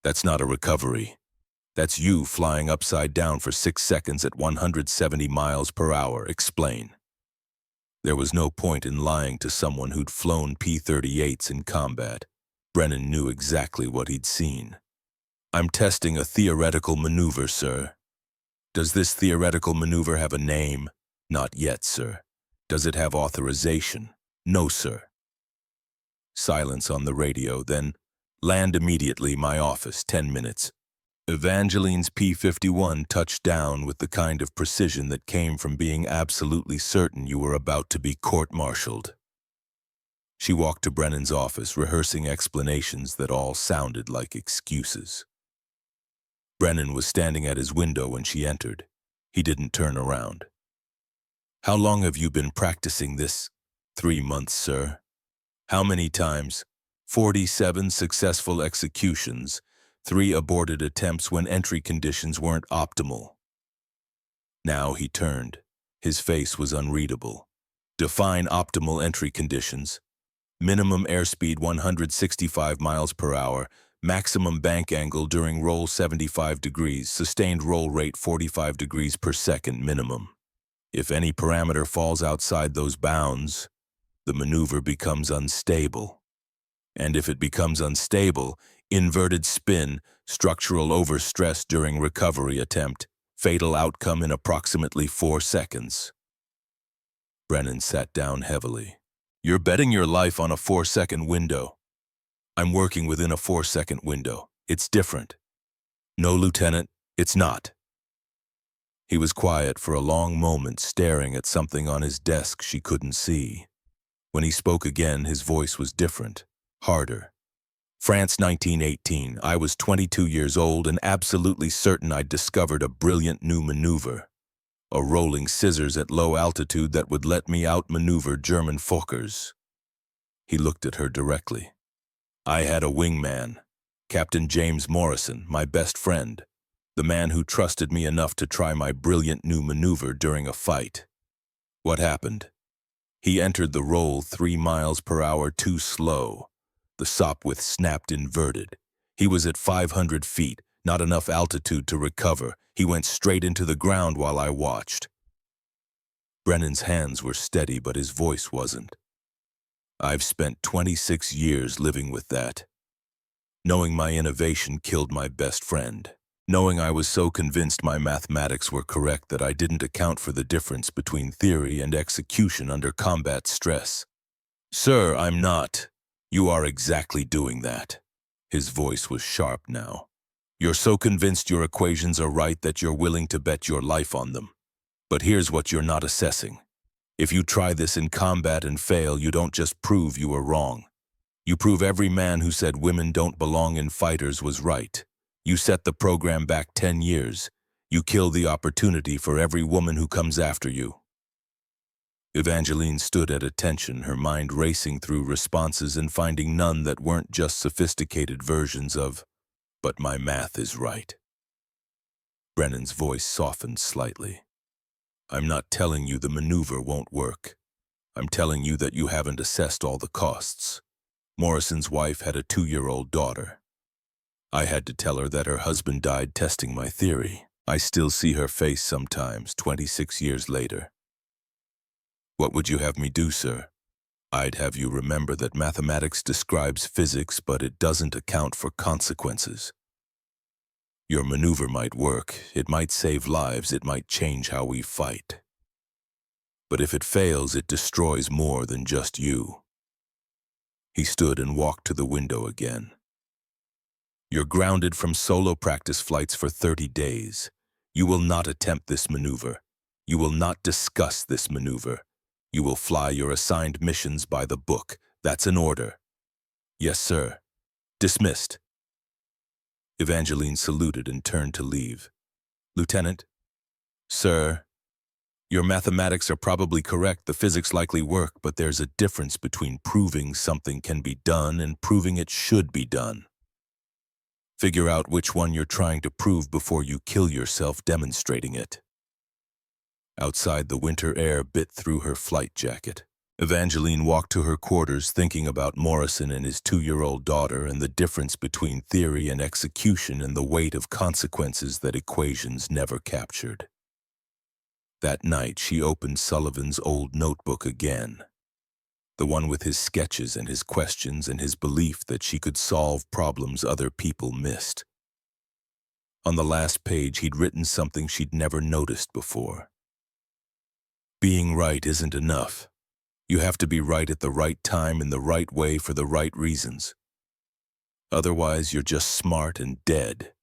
That's not a recovery. That's you flying upside down for 6 seconds at 170 miles per hour. Explain." There was no point in lying to someone who'd flown P-38s in combat. Brennan knew exactly what he'd seen. "I'm testing a theoretical maneuver, sir." "Does this theoretical maneuver have a name?" "Not yet, sir." "Does it have authorization?" "No, sir." Silence on the radio, then, "Land immediately, my office, 10 minutes. Evangeline's P-51 touched down with the kind of precision that came from being absolutely certain you were about to be court-martialed. She walked to Brennan's office, rehearsing explanations that all sounded like excuses. Brennan was standing at his window when she entered. He didn't turn around. "How long have you been practicing this?" 3 months, sir." "How many times?" 47 successful executions, 3 aborted attempts when entry conditions weren't optimal. Now he turned. His face was unreadable. "Define optimal entry conditions." "Minimum airspeed 165 miles per hour, maximum bank angle during roll 75 degrees, sustained roll rate 45 degrees per second minimum. If any parameter falls outside those bounds, the maneuver becomes unstable. And if it becomes unstable, inverted spin, structural overstress during recovery attempt, fatal outcome in approximately 4 seconds. Brennan sat down heavily. "You're betting your life on a 4-second window." "I'm working within a 4-second window. It's different." "No, Lieutenant, it's not." He was quiet for a long moment, staring at something on his desk she couldn't see. When he spoke again, his voice was different, harder. "France, 1918. I was 22 years old and absolutely certain I'd discovered a brilliant new maneuver. A rolling scissors at low altitude that would let me outmaneuver German Fokkers." He looked at her directly. "I had a wingman, Captain James Morrison, my best friend, the man who trusted me enough to try my brilliant new maneuver during a fight. What happened? He entered the roll 3 miles per hour too slow. The Sopwith snapped inverted. He was at 500 feet, not enough altitude to recover. He went straight into the ground while I watched." Brennan's hands were steady, but his voice wasn't. "I've spent 26 years living with that. Knowing my innovation killed my best friend. Knowing I was so convinced my mathematics were correct that I didn't account for the difference between theory and execution under combat stress. Sir, I'm not. You are exactly doing that." His voice was sharp now. "You're so convinced your equations are right that you're willing to bet your life on them. But here's what you're not assessing. If you try this in combat and fail, you don't just prove you were wrong. You prove every man who said women don't belong in fighters was right. You set the program back 10 years. You kill the opportunity for every woman who comes after you." Evangeline stood at attention, her mind racing through responses and finding none that weren't just sophisticated versions of, "But my math is right." Brennan's voice softened slightly. "I'm not telling you the maneuver won't work. I'm telling you that you haven't assessed all the costs. Morrison's wife had a 2-year-old daughter. I had to tell her that her husband died testing my theory. I still see her face sometimes, 26 years later." "What would you have me do, sir?" "I'd have you remember that mathematics describes physics, but it doesn't account for consequences. Your maneuver might work, it might save lives, it might change how we fight. But if it fails, it destroys more than just you." He stood and walked to the window again. "You're grounded from solo practice flights for 30 days. You will not attempt this maneuver. You will not discuss this maneuver. You will fly your assigned missions by the book. That's an order." "Yes, sir." "Dismissed." Evangeline saluted and turned to leave. "Lieutenant?" "Sir?" Your mathematics are probably correct, the physics likely work, but there's a difference between proving something can be done and proving it should be done. Figure out which one you're trying to prove before you kill yourself demonstrating it. Outside, the winter air bit through her flight jacket. Evangeline walked to her quarters thinking about Morrison and his 2-year-old daughter and the difference between theory and execution and the weight of consequences that equations never captured. That night, she opened Sullivan's old notebook again. The one with his sketches and his questions and his belief that she could solve problems other people missed. On the last page, he'd written something she'd never noticed before. Being right isn't enough. You have to be right at the right time in the right way for the right reasons. Otherwise, you're just smart and dead.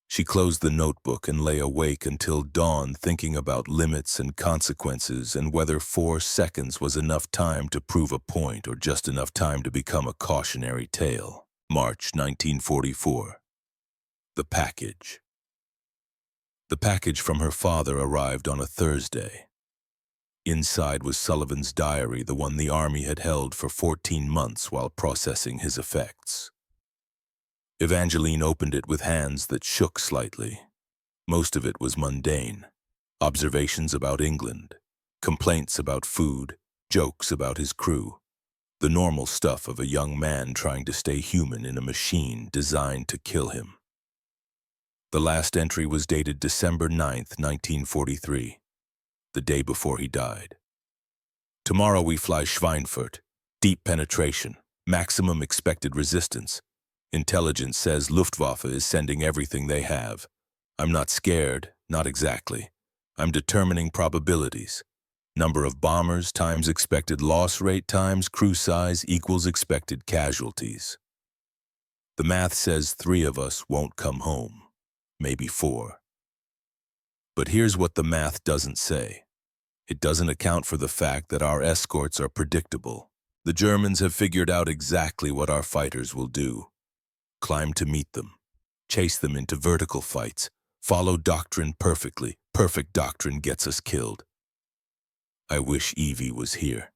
She closed the notebook and lay awake until dawn thinking about limits and consequences and whether 4 seconds was enough time to prove a point or just enough time to become a cautionary tale. March 1944. The package. The package from her father arrived on a Thursday. Inside was Sullivan's diary, the one the Army had held for 14 months while processing his effects. Evangeline opened it with hands that shook slightly. Most of it was mundane. Observations about England, complaints about food, jokes about his crew. The normal stuff of a young man trying to stay human in a machine designed to kill him. The last entry was dated December 9th, 1943, the day before he died. Tomorrow we fly Schweinfurt. Deep penetration, maximum expected resistance. Intelligence says Luftwaffe is sending everything they have. I'm not scared, not exactly. I'm determining probabilities. Number of bombers times expected loss rate times crew size equals expected casualties. The math says 3 of us won't come home, maybe 4. But here's what the math doesn't say. It doesn't account for the fact that our escorts are predictable. The Germans have figured out exactly what our fighters will do. Climb to meet them, chase them into vertical fights, follow doctrine perfectly. Perfect doctrine gets us killed. I wish Evie was here.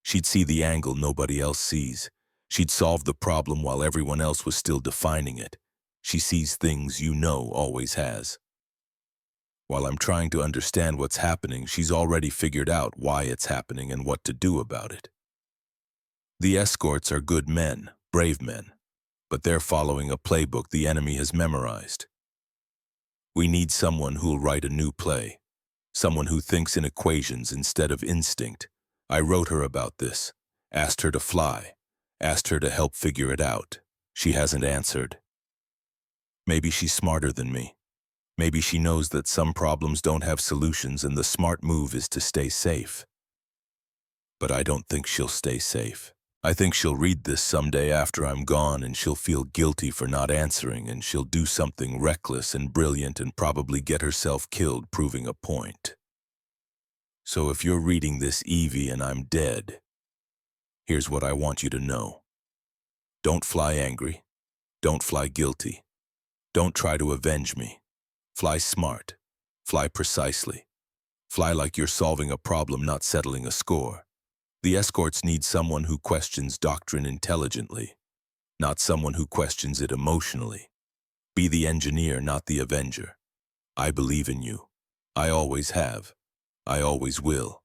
She'd see the angle nobody else sees. She'd solve the problem while everyone else was still defining it. She sees things you know always has. While I'm trying to understand what's happening, she's already figured out why it's happening and what to do about it. The escorts are good men, brave men. But they're following a playbook the enemy has memorized. We need someone who'll write a new play, someone who thinks in equations instead of instinct. I wrote her about this, asked her to fly, asked her to help figure it out. She hasn't answered. Maybe she's smarter than me. Maybe she knows that some problems don't have solutions and the smart move is to stay safe. But I don't think she'll stay safe. I think she'll read this someday after I'm gone and she'll feel guilty for not answering and she'll do something reckless and brilliant and probably get herself killed proving a point. So if you're reading this, Evie, and I'm dead, here's what I want you to know. Don't fly angry. Don't fly guilty. Don't try to avenge me. Fly smart. Fly precisely. Fly like you're solving a problem, not settling a score. The escorts need someone who questions doctrine intelligently, not someone who questions it emotionally. Be the engineer, not the avenger. I believe in you. I always have. I always will.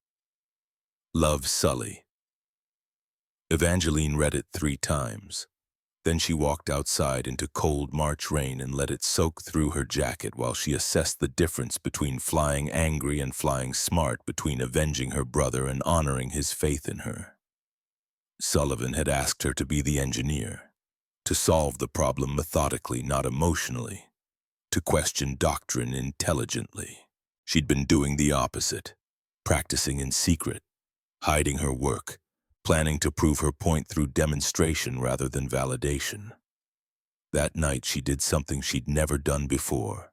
Love, Sully. Evangeline read it 3 times. Then she walked outside into cold March rain and let it soak through her jacket while she assessed the difference between flying angry and flying smart, between avenging her brother and honoring his faith in her. Sullivan had asked her to be the engineer, to solve the problem methodically, not emotionally, to question doctrine intelligently. She'd been doing the opposite, practicing in secret, hiding her work, planning to prove her point through demonstration rather than validation. That night she did something she'd never done before.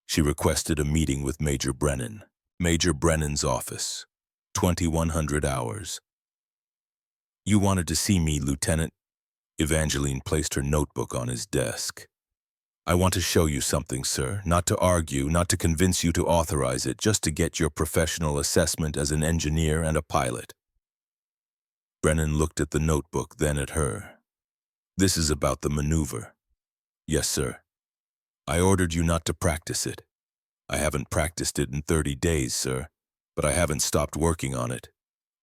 She requested a meeting with Major Brennan. Major Brennan's office, 2100 hours. You wanted to see me, Lieutenant? Evangeline placed her notebook on his desk. I want to show you something, sir, not to argue, not to convince you to authorize it, just to get your professional assessment as an engineer and a pilot. Brennan looked at the notebook, then at her. This is about the maneuver. Yes, sir. I ordered you not to practice it. I haven't practiced it in 30 days, sir, but I haven't stopped working on it.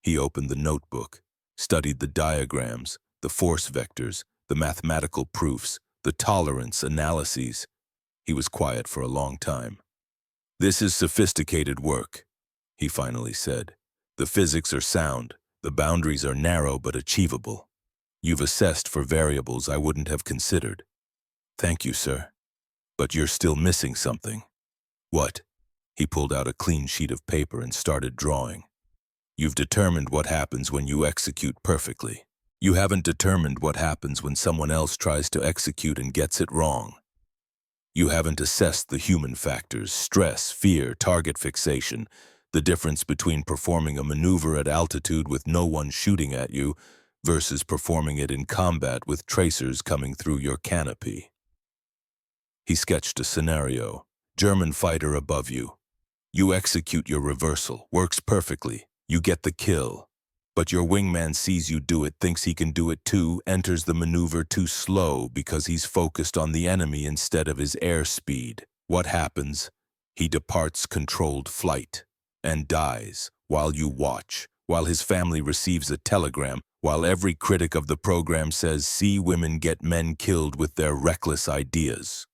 He opened the notebook, studied the diagrams, the force vectors, the mathematical proofs, the tolerance analyses. He was quiet for a long time. This is sophisticated work, he finally said. The physics are sound, the boundaries are narrow but achievable. You've assessed for variables I wouldn't have considered. Thank you, sir. But you're still missing something. What? He pulled out a clean sheet of paper and started drawing. You've determined what happens when you execute perfectly. You haven't determined what happens when someone else tries to execute and gets it wrong. You haven't assessed the human factors, stress, fear, target fixation, the difference between performing a maneuver at altitude with no one shooting at you versus performing it in combat with tracers coming through your canopy. He sketched a scenario. German fighter above you. You execute your reversal, works perfectly. You get the kill. But your wingman sees you do it, thinks he can do it too, enters the maneuver too slow because he's focused on the enemy instead of his airspeed. What happens? He departs controlled flight and dies while you watch, while his family receives a telegram, while every critic of the program says, "See women get men killed with their reckless ideas."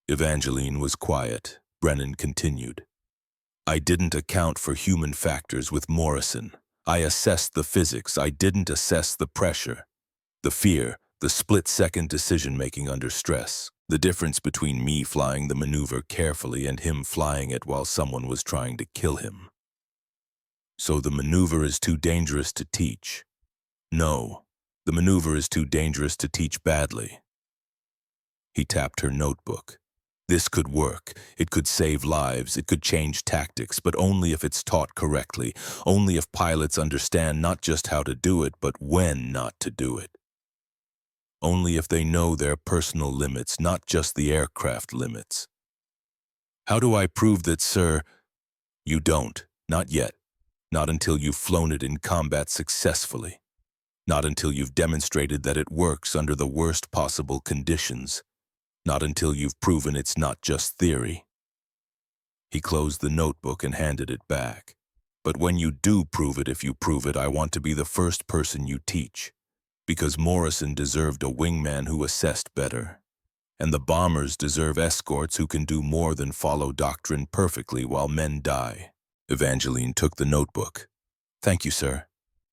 Evangeline was quiet. Brennan continued. I didn't account for human factors with Morrison. I assessed the physics. I didn't assess the pressure, the fear, the split-second decision-making under stress, the difference between me flying the maneuver carefully and him flying it while someone was trying to kill him. So the maneuver is too dangerous to teach. No, the maneuver is too dangerous to teach badly. He tapped her notebook. This could work. It could save lives. It could change tactics, but only if it's taught correctly. Only if pilots understand not just how to do it, but when not to do it. Only if they know their personal limits, not just the aircraft limits. How do I prove that, sir? You don't. Not yet. Not until you've flown it in combat successfully. Not until you've demonstrated that it works under the worst possible conditions. Not until you've proven it's not just theory. He closed the notebook and handed it back. But when you do prove it, if you prove it, I want to be the first person you teach. Because Morrison deserved a wingman who assessed better. And the bombers deserve escorts who can do more than follow doctrine perfectly while men die. Evangeline took the notebook. Thank you, sir.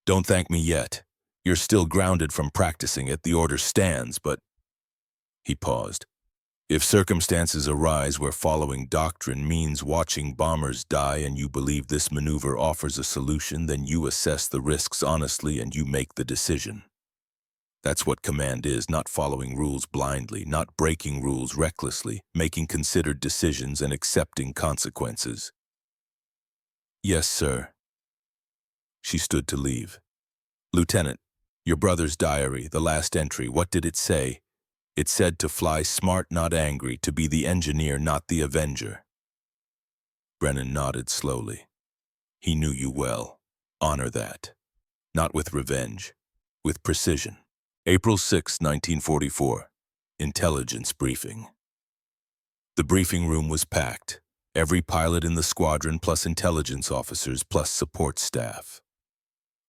Don't thank me yet. You're still grounded from practicing it. The order stands, but... He paused. If circumstances arise where following doctrine means watching bombers die and you believe this maneuver offers a solution, then you assess the risks honestly and you make the decision. That's what command is, not following rules blindly, not breaking rules recklessly, making considered decisions and accepting consequences. Yes, sir. She stood to leave. Lieutenant, your brother's diary, the last entry, what did it say? It said to fly smart, not angry, to be the engineer, not the avenger. Brennan nodded slowly. He knew you well. Honor that. Not with revenge, with precision. April 6, 1944. Intelligence briefing. The briefing room was packed. Every pilot in the squadron plus intelligence officers plus support staff.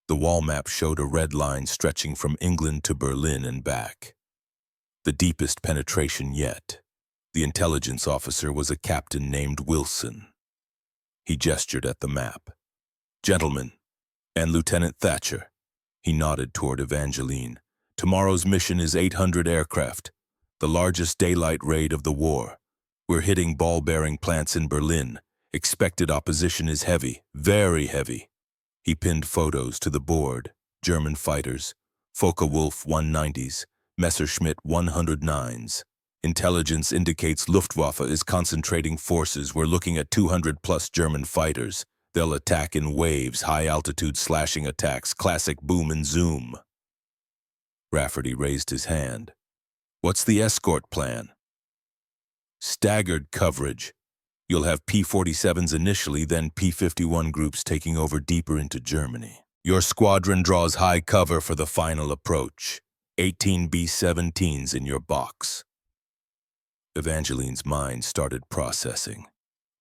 The wall map showed a red line stretching from England to Berlin and back. The deepest penetration yet. The intelligence officer was a captain named Wilson. He gestured at the map. Gentlemen, and Lieutenant Thatcher. He nodded toward Evangeline. Tomorrow's mission is 800 aircraft, the largest daylight raid of the war. We're hitting ball-bearing plants in Berlin. Expected opposition is heavy, very heavy. He pinned photos to the board. German fighters, Focke-Wulf 190s, Messerschmitt 109s. Intelligence indicates Luftwaffe is concentrating forces. We're looking at 200-plus German fighters. They'll attack in waves, high-altitude slashing attacks, classic boom and zoom. Rafferty raised his hand. What's the escort plan? Staggered coverage. You'll have P-47s initially, then P-51 groups taking over deeper into Germany. Your squadron draws high cover for the final approach. 18 B-17s in your box. Evangeline's mind started processing.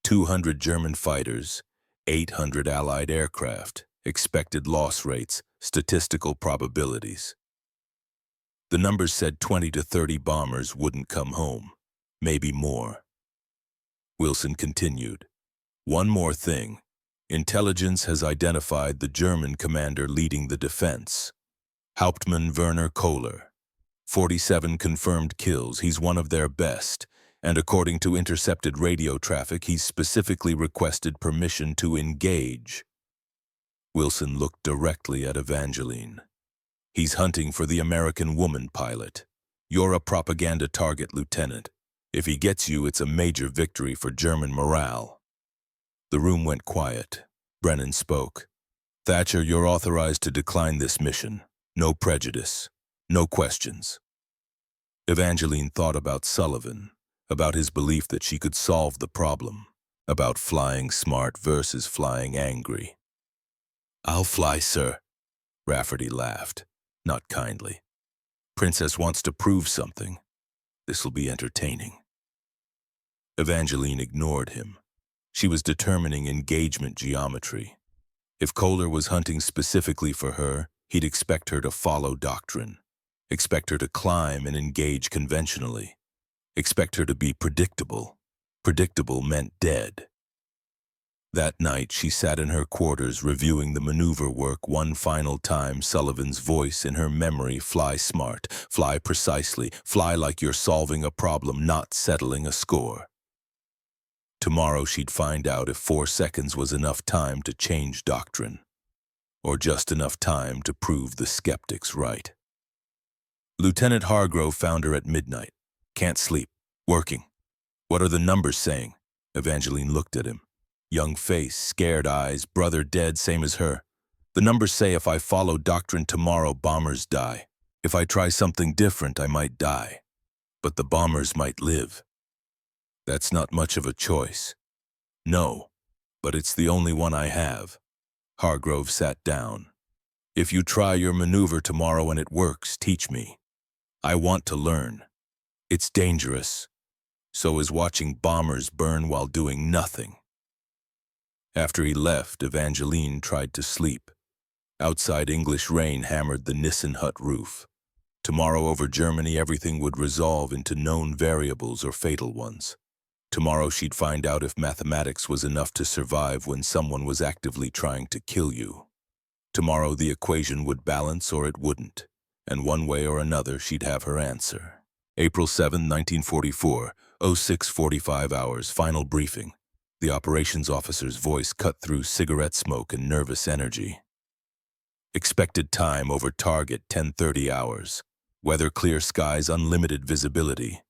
200 German fighters, 800 Allied aircraft, expected loss rates, statistical probabilities. The numbers said 20 to 30 bombers wouldn't come home, maybe more. Wilson continued. One more thing. Intelligence has identified the German commander leading the defense. Hauptmann Werner Kohler. 47 confirmed kills. He's one of their best. And according to intercepted radio traffic, he's specifically requested permission to engage. Wilson looked directly at Evangeline. He's hunting for the American woman pilot. You're a propaganda target, Lieutenant. If he gets you, it's a major victory for German morale. The room went quiet. Brennan spoke. Thatcher, you're authorized to decline this mission. No prejudice. No questions. Evangeline thought about Sullivan, about his belief that she could solve the problem, about flying smart versus flying angry. I'll fly, sir. Rafferty laughed, not kindly. Princess wants to prove something. This'll be entertaining. Evangeline ignored him. She was determining engagement geometry. If Kohler was hunting specifically for her, he'd expect her to follow doctrine, expect her to climb and engage conventionally, expect her to be predictable. Predictable meant dead. That night, she sat in her quarters reviewing the maneuver work one final time, Sullivan's voice in her memory. Fly smart, fly precisely, fly like you're solving a problem, not settling a score. Tomorrow she'd find out if 4 seconds was enough time to change doctrine, or just enough time to prove the skeptics right. Lieutenant Hargrove found her at midnight. Can't sleep. Working. What are the numbers saying? Evangeline looked at him. Young face, scared eyes, brother dead, same as her. The numbers say if I follow doctrine tomorrow, bombers die. If I try something different, I might die. But the bombers might live. That's not much of a choice. No, but it's the only one I have. Hargrove sat down. If you try your maneuver tomorrow and it works, teach me. I want to learn. It's dangerous. So is watching bombers burn while doing nothing. After he left, Evangeline tried to sleep. Outside, English rain hammered the Nissen hut roof. Tomorrow over Germany, everything would resolve into known variables or fatal ones. Tomorrow she'd find out if mathematics was enough to survive when someone was actively trying to kill you. Tomorrow the equation would balance or it wouldn't, and one way or another she'd have her answer. April 7, 1944, 06:45 hours, final briefing. The operations officer's voice cut through cigarette smoke and nervous energy. Expected time over target 10:30 hours. Weather clear skies, unlimited visibility,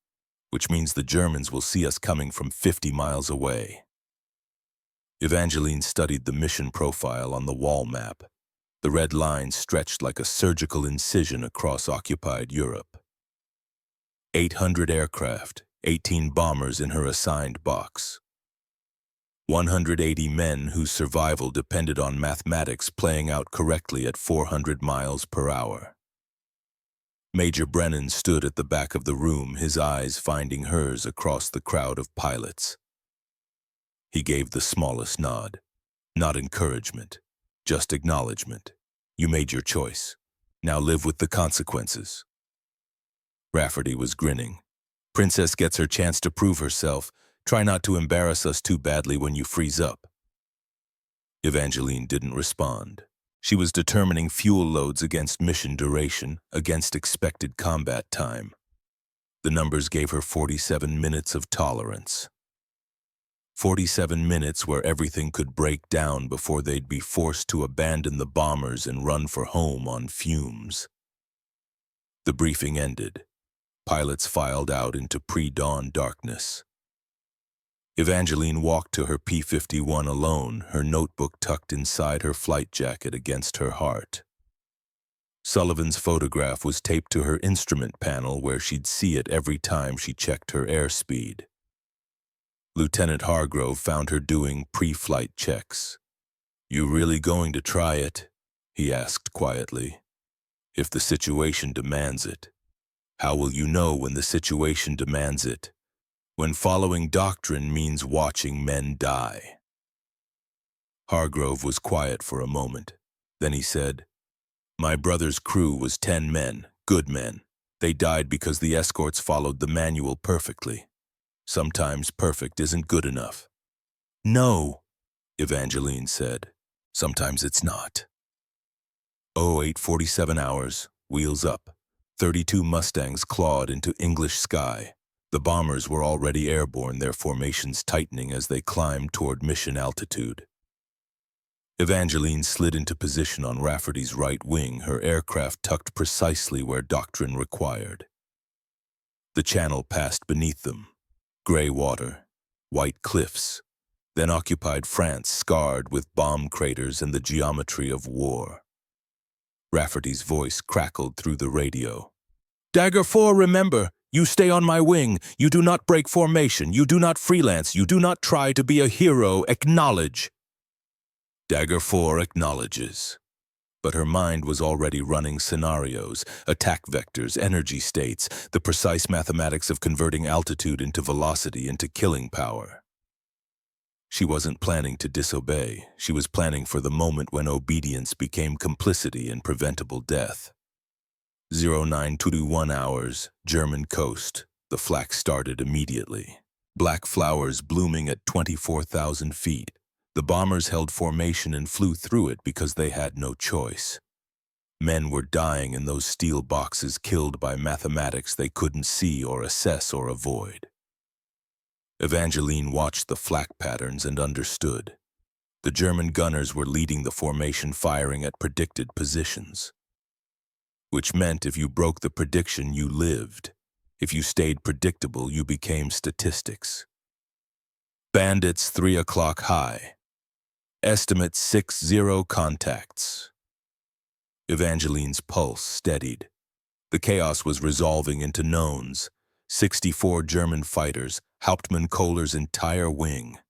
which means the Germans will see us coming from 50 miles away. Evangeline studied the mission profile on the wall map. The red line stretched like a surgical incision across occupied Europe. 800 aircraft, 18 bombers in her assigned box. 180 men whose survival depended on mathematics playing out correctly at 400 miles per hour. Major Brennan stood at the back of the room, his eyes finding hers across the crowd of pilots. He gave the smallest nod. Not encouragement, just acknowledgement. You made your choice. Now live with the consequences. Rafferty was grinning. Princess gets her chance to prove herself. Try not to embarrass us too badly when you freeze up. Evangeline didn't respond. She was determining fuel loads against mission duration, against expected combat time. The numbers gave her 47 minutes of tolerance. 47 minutes where everything could break down before they'd be forced to abandon the bombers and run for home on fumes. The briefing ended. Pilots filed out into pre-dawn darkness. Evangeline walked to her P-51 alone, her notebook tucked inside her flight jacket against her heart. Sullivan's photograph was taped to her instrument panel where she'd see it every time she checked her airspeed. Lieutenant Hargrove found her doing pre-flight checks. "You really going to try it?" he asked quietly. "If the situation demands it." "How will you know when the situation demands it? When following doctrine means watching men die." Hargrove was quiet for a moment. Then he said, "My brother's crew was 10 men, good men. They died because the escorts followed the manual perfectly. Sometimes perfect isn't good enough." "No," Evangeline said. "Sometimes it's not." 08:47 hours, wheels up. 32 Mustangs clawed into English sky. The bombers were already airborne, their formations tightening as they climbed toward mission altitude. Evangeline slid into position on Rafferty's right wing, her aircraft tucked precisely where doctrine required. The channel passed beneath them. Gray water, white cliffs, then occupied France, scarred with bomb craters and the geometry of war. Rafferty's voice crackled through the radio. "Dagger 4, remember, you stay on my wing. You do not break formation. You do not freelance. You do not try to be a hero. Acknowledge." Dagger 4 acknowledges. But her mind was already running scenarios, attack vectors, energy states, the precise mathematics of converting altitude into velocity into killing power. She wasn't planning to disobey. She was planning for the moment when obedience became complicity in preventable death. 0921 hours, German coast. The flak started immediately. Black flowers blooming at 24,000 feet. The bombers held formation and flew through it because they had no choice. Men were dying in those steel boxes, killed by mathematics they couldn't see or assess or avoid. Evangeline watched the flak patterns and understood. The German gunners were leading the formation, firing at predicted positions. Which meant if you broke the prediction, you lived. If you stayed predictable, you became statistics. Bandits 3 o'clock high. Estimate 60 contacts. Evangeline's pulse steadied. The chaos was resolving into knowns. 64 German fighters, Hauptmann Kohler's entire wing.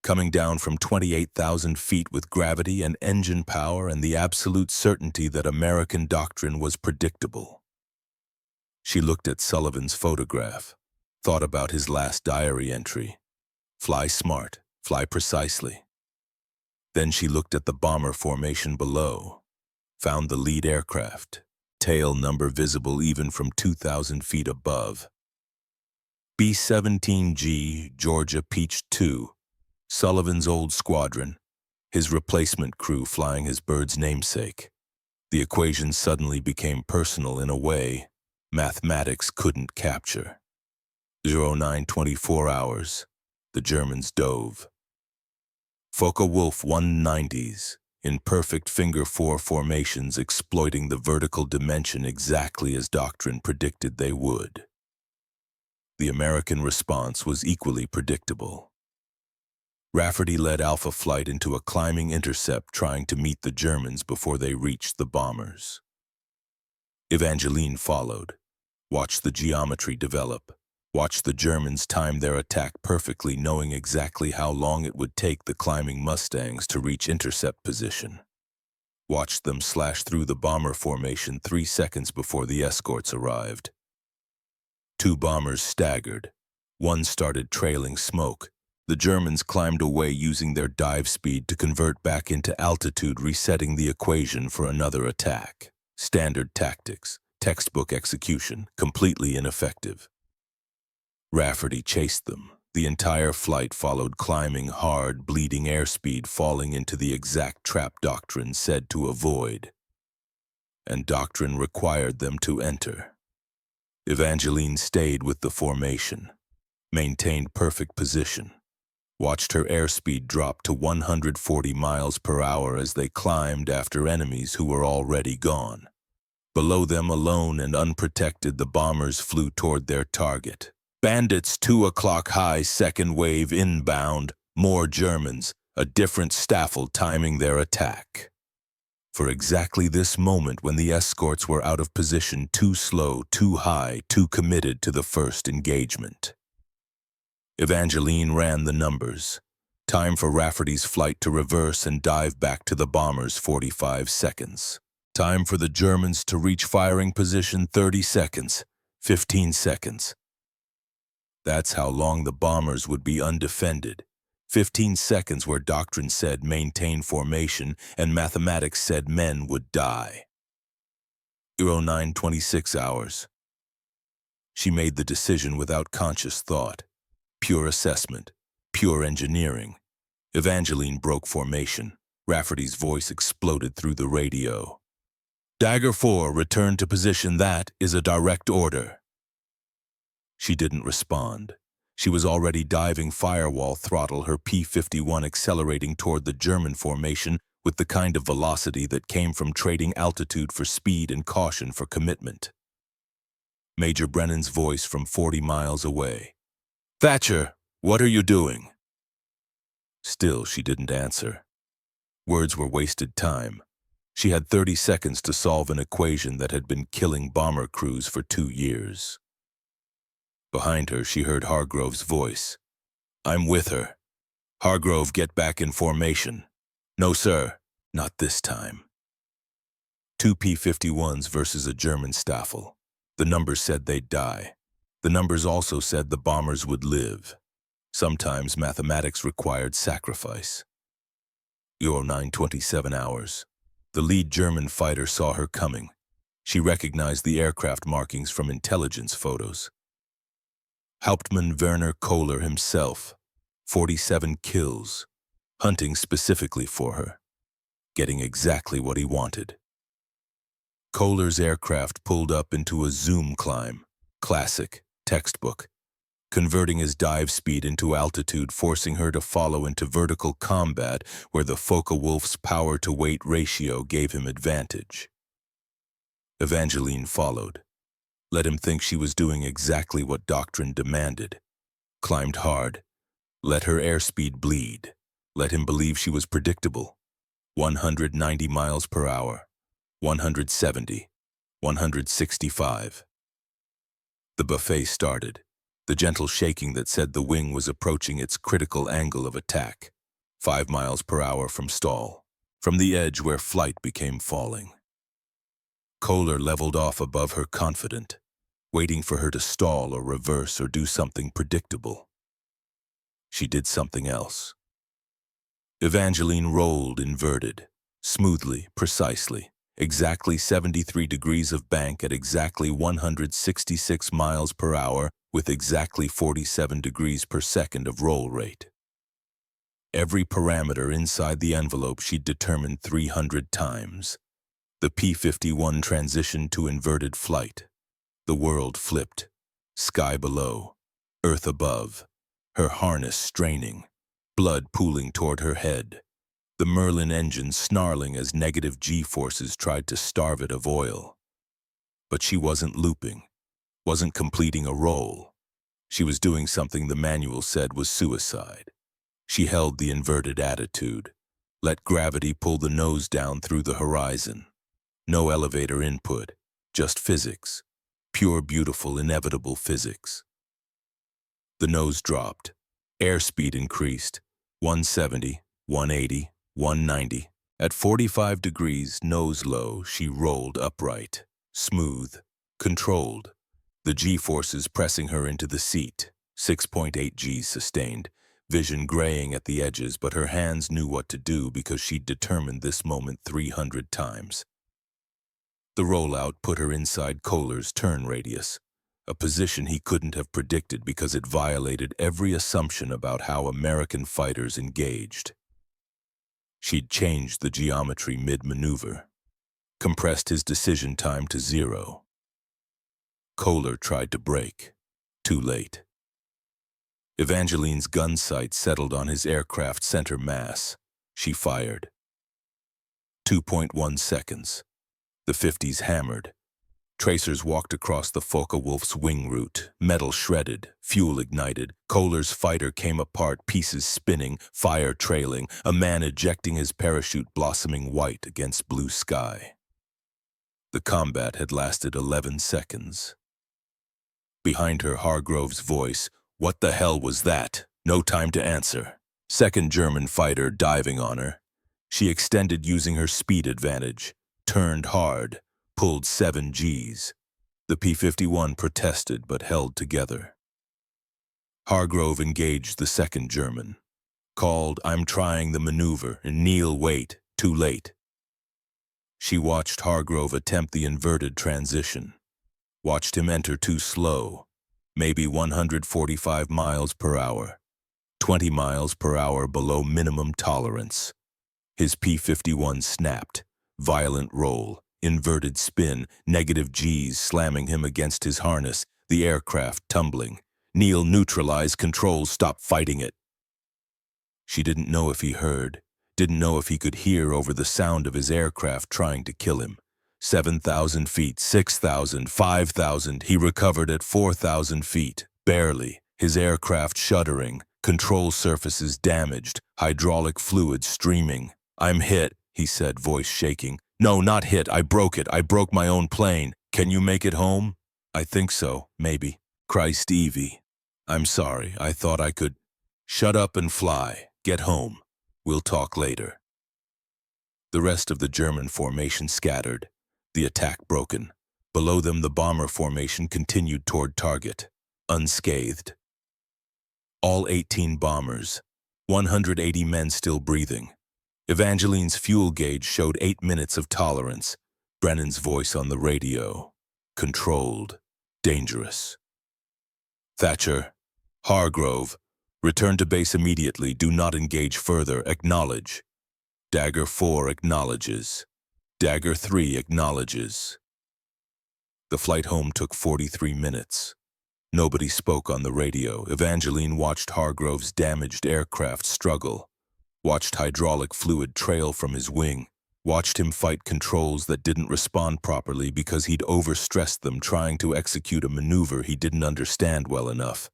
Coming down from 28,000 feet with gravity and engine power and the absolute certainty that American doctrine was predictable. She looked at Sullivan's photograph, thought about his last diary entry. Fly smart, fly precisely. Then she looked at the bomber formation below, found the lead aircraft, tail number visible even from 2,000 feet above. B-17G, Georgia Peach 2, Sullivan's old squadron, his replacement crew flying his bird's namesake. The equation suddenly became personal in a way mathematics couldn't capture. 0924 hours, the Germans dove. Focke-Wulf 190s, in perfect finger 4 formations, exploiting the vertical dimension exactly as doctrine predicted they would. The American response was equally predictable. Rafferty led Alpha Flight into a climbing intercept, trying to meet the Germans before they reached the bombers. Evangeline followed, watched the geometry develop, watched the Germans time their attack perfectly, knowing exactly how long it would take the climbing Mustangs to reach intercept position. Watched them slash through the bomber formation 3 seconds before the escorts arrived. 2 bombers staggered. One started trailing smoke. The Germans climbed away using their dive speed to convert back into altitude, resetting the equation for another attack. Standard tactics, textbook execution, completely ineffective. Rafferty chased them. The entire flight followed, climbing hard, bleeding airspeed, falling into the exact trap doctrine said to avoid. And doctrine required them to enter. Evangeline stayed with the formation, maintained perfect position, watched her airspeed drop to 140 miles per hour as they climbed after enemies who were already gone. Below them, alone and unprotected, the bombers flew toward their target. Bandits 2 o'clock high, second wave inbound, more Germans, a different Staffel timing their attack. For exactly this moment, when the escorts were out of position, too slow, too high, too committed to the first engagement. Evangeline ran the numbers. Time for Rafferty's flight to reverse and dive back to the bombers, 45 seconds. Time for the Germans to reach firing position, 30 seconds, 15 seconds. That's how long the bombers would be undefended. 15 seconds where doctrine said maintain formation and mathematics said men would die. 09:26 hours. She made the decision without conscious thought. Pure assessment, pure engineering. Evangeline broke formation. Rafferty's voice exploded through the radio. Dagger 4, return to position. That is a direct order. She didn't respond. She was already diving firewall throttle, her P-51 accelerating toward the German formation with the kind of velocity that came from trading altitude for speed and caution for commitment. Major Brennan's voice from 40 miles away. Thatcher, what are you doing? Still, she didn't answer. Words were wasted time. She had 30 seconds to solve an equation that had been killing bomber crews for 2 years. Behind her, she heard Hargrove's voice. I'm with her. Hargrove, get back in formation. No, sir, not this time. 2 P-51s versus a German Staffel. The numbers said they'd die. The numbers also said the bombers would live. Sometimes mathematics required sacrifice. 09:27 hours. The lead German fighter saw her coming. She recognized the aircraft markings from intelligence photos. Hauptmann Werner Kohler himself, 47 kills, hunting specifically for her, getting exactly what he wanted. Kohler's aircraft pulled up into a zoom climb, classic, textbook, converting his dive speed into altitude, forcing her to follow into vertical combat where the Focke-Wulf's power-to-weight ratio gave him advantage. Evangeline followed. Let him think she was doing exactly what doctrine demanded. Climbed hard. Let her airspeed bleed. Let him believe she was predictable. 190 miles per hour. 170. 165. The buffet started. The gentle shaking that said the wing was approaching its critical angle of attack. 5 miles per hour from stall. From the edge where flight became falling. Kohler leveled off above her, confident, waiting for her to stall or reverse or do something predictable. She did something else. Evangeline rolled inverted, smoothly, precisely, exactly 73 degrees of bank at exactly 166 miles per hour with exactly 47 degrees per second of roll rate. Every parameter inside the envelope she'd determined 300 times. The P-51 transitioned to inverted flight. The world flipped. Sky below, earth above, her harness straining, blood pooling toward her head, the Merlin engine snarling as negative G-forces tried to starve it of oil. But she wasn't looping, wasn't completing a roll. She was doing something the manual said was suicide. She held the inverted attitude, let gravity pull the nose down through the horizon. No elevator input, just physics. Pure, beautiful, inevitable physics. The nose dropped. Airspeed increased. 170, 180, 190. At 45 degrees, nose low, she rolled upright, smooth, controlled. The G-forces pressing her into the seat. 6.8 Gs sustained. Vision graying at the edges, but her hands knew what to do because she'd determined this moment 300 times. The rollout put her inside Kohler's turn radius, a position he couldn't have predicted because it violated every assumption about how American fighters engaged. She'd changed the geometry mid-maneuver, compressed his decision time to 0. Kohler tried to brake. Too late. Evangeline's gun sight settled on his aircraft center mass. She fired. 2.1 seconds. The 50s hammered. Tracers walked across the Focke-Wulf's wing route, metal shredded, fuel ignited. Kohler's fighter came apart, pieces spinning, fire trailing, a man ejecting his parachute blossoming white against blue sky. The combat had lasted 11 seconds. Behind her, Hargrove's voice, What the hell was that? No time to answer. Second German fighter diving on her. She extended using her speed advantage, turned hard, pulled 7 Gs. The P-51 protested but held together. Hargrove engaged the second German. Called, "I'm trying the maneuver," and Neil, "Wait, too late." She watched Hargrove attempt the inverted transition. Watched him enter too slow, maybe 145 miles per hour, 20 miles per hour below minimum tolerance. His P-51 snapped, violent roll, inverted spin, negative Gs slamming him against his harness, the aircraft tumbling. Neil neutralized controls, stopped fighting it. She didn't know if he heard, didn't know if he could hear over the sound of his aircraft trying to kill him. 7,000 feet, 6,000, 5,000. He recovered at 4,000 feet, barely, his aircraft shuddering, control surfaces damaged, hydraulic fluid streaming. "I'm hit," he said, voice shaking. "No, not hit. I broke it. I broke my own plane. Can you make it home?" "I think so, maybe." "Christ, Evie. I'm sorry. I thought I could." "Shut up and fly. Get home. We'll talk later." The rest of the German formation scattered, the attack broken. Below them, the bomber formation continued toward target, unscathed. All 18 bombers, 180 men still breathing. Evangeline's fuel gauge showed 8 minutes of tolerance. Brennan's voice on the radio. Controlled. Dangerous. "Thatcher. Hargrove. Return to base immediately. Do not engage further. Acknowledge." Dagger 4 acknowledges. Dagger 3 acknowledges. The flight home took 43 minutes. Nobody spoke on the radio. Evangeline watched Hargrove's damaged aircraft struggle, watched hydraulic fluid trail from his wing, watched him fight controls that didn't respond properly because he'd overstressed them trying to execute a maneuver he didn't understand well enough.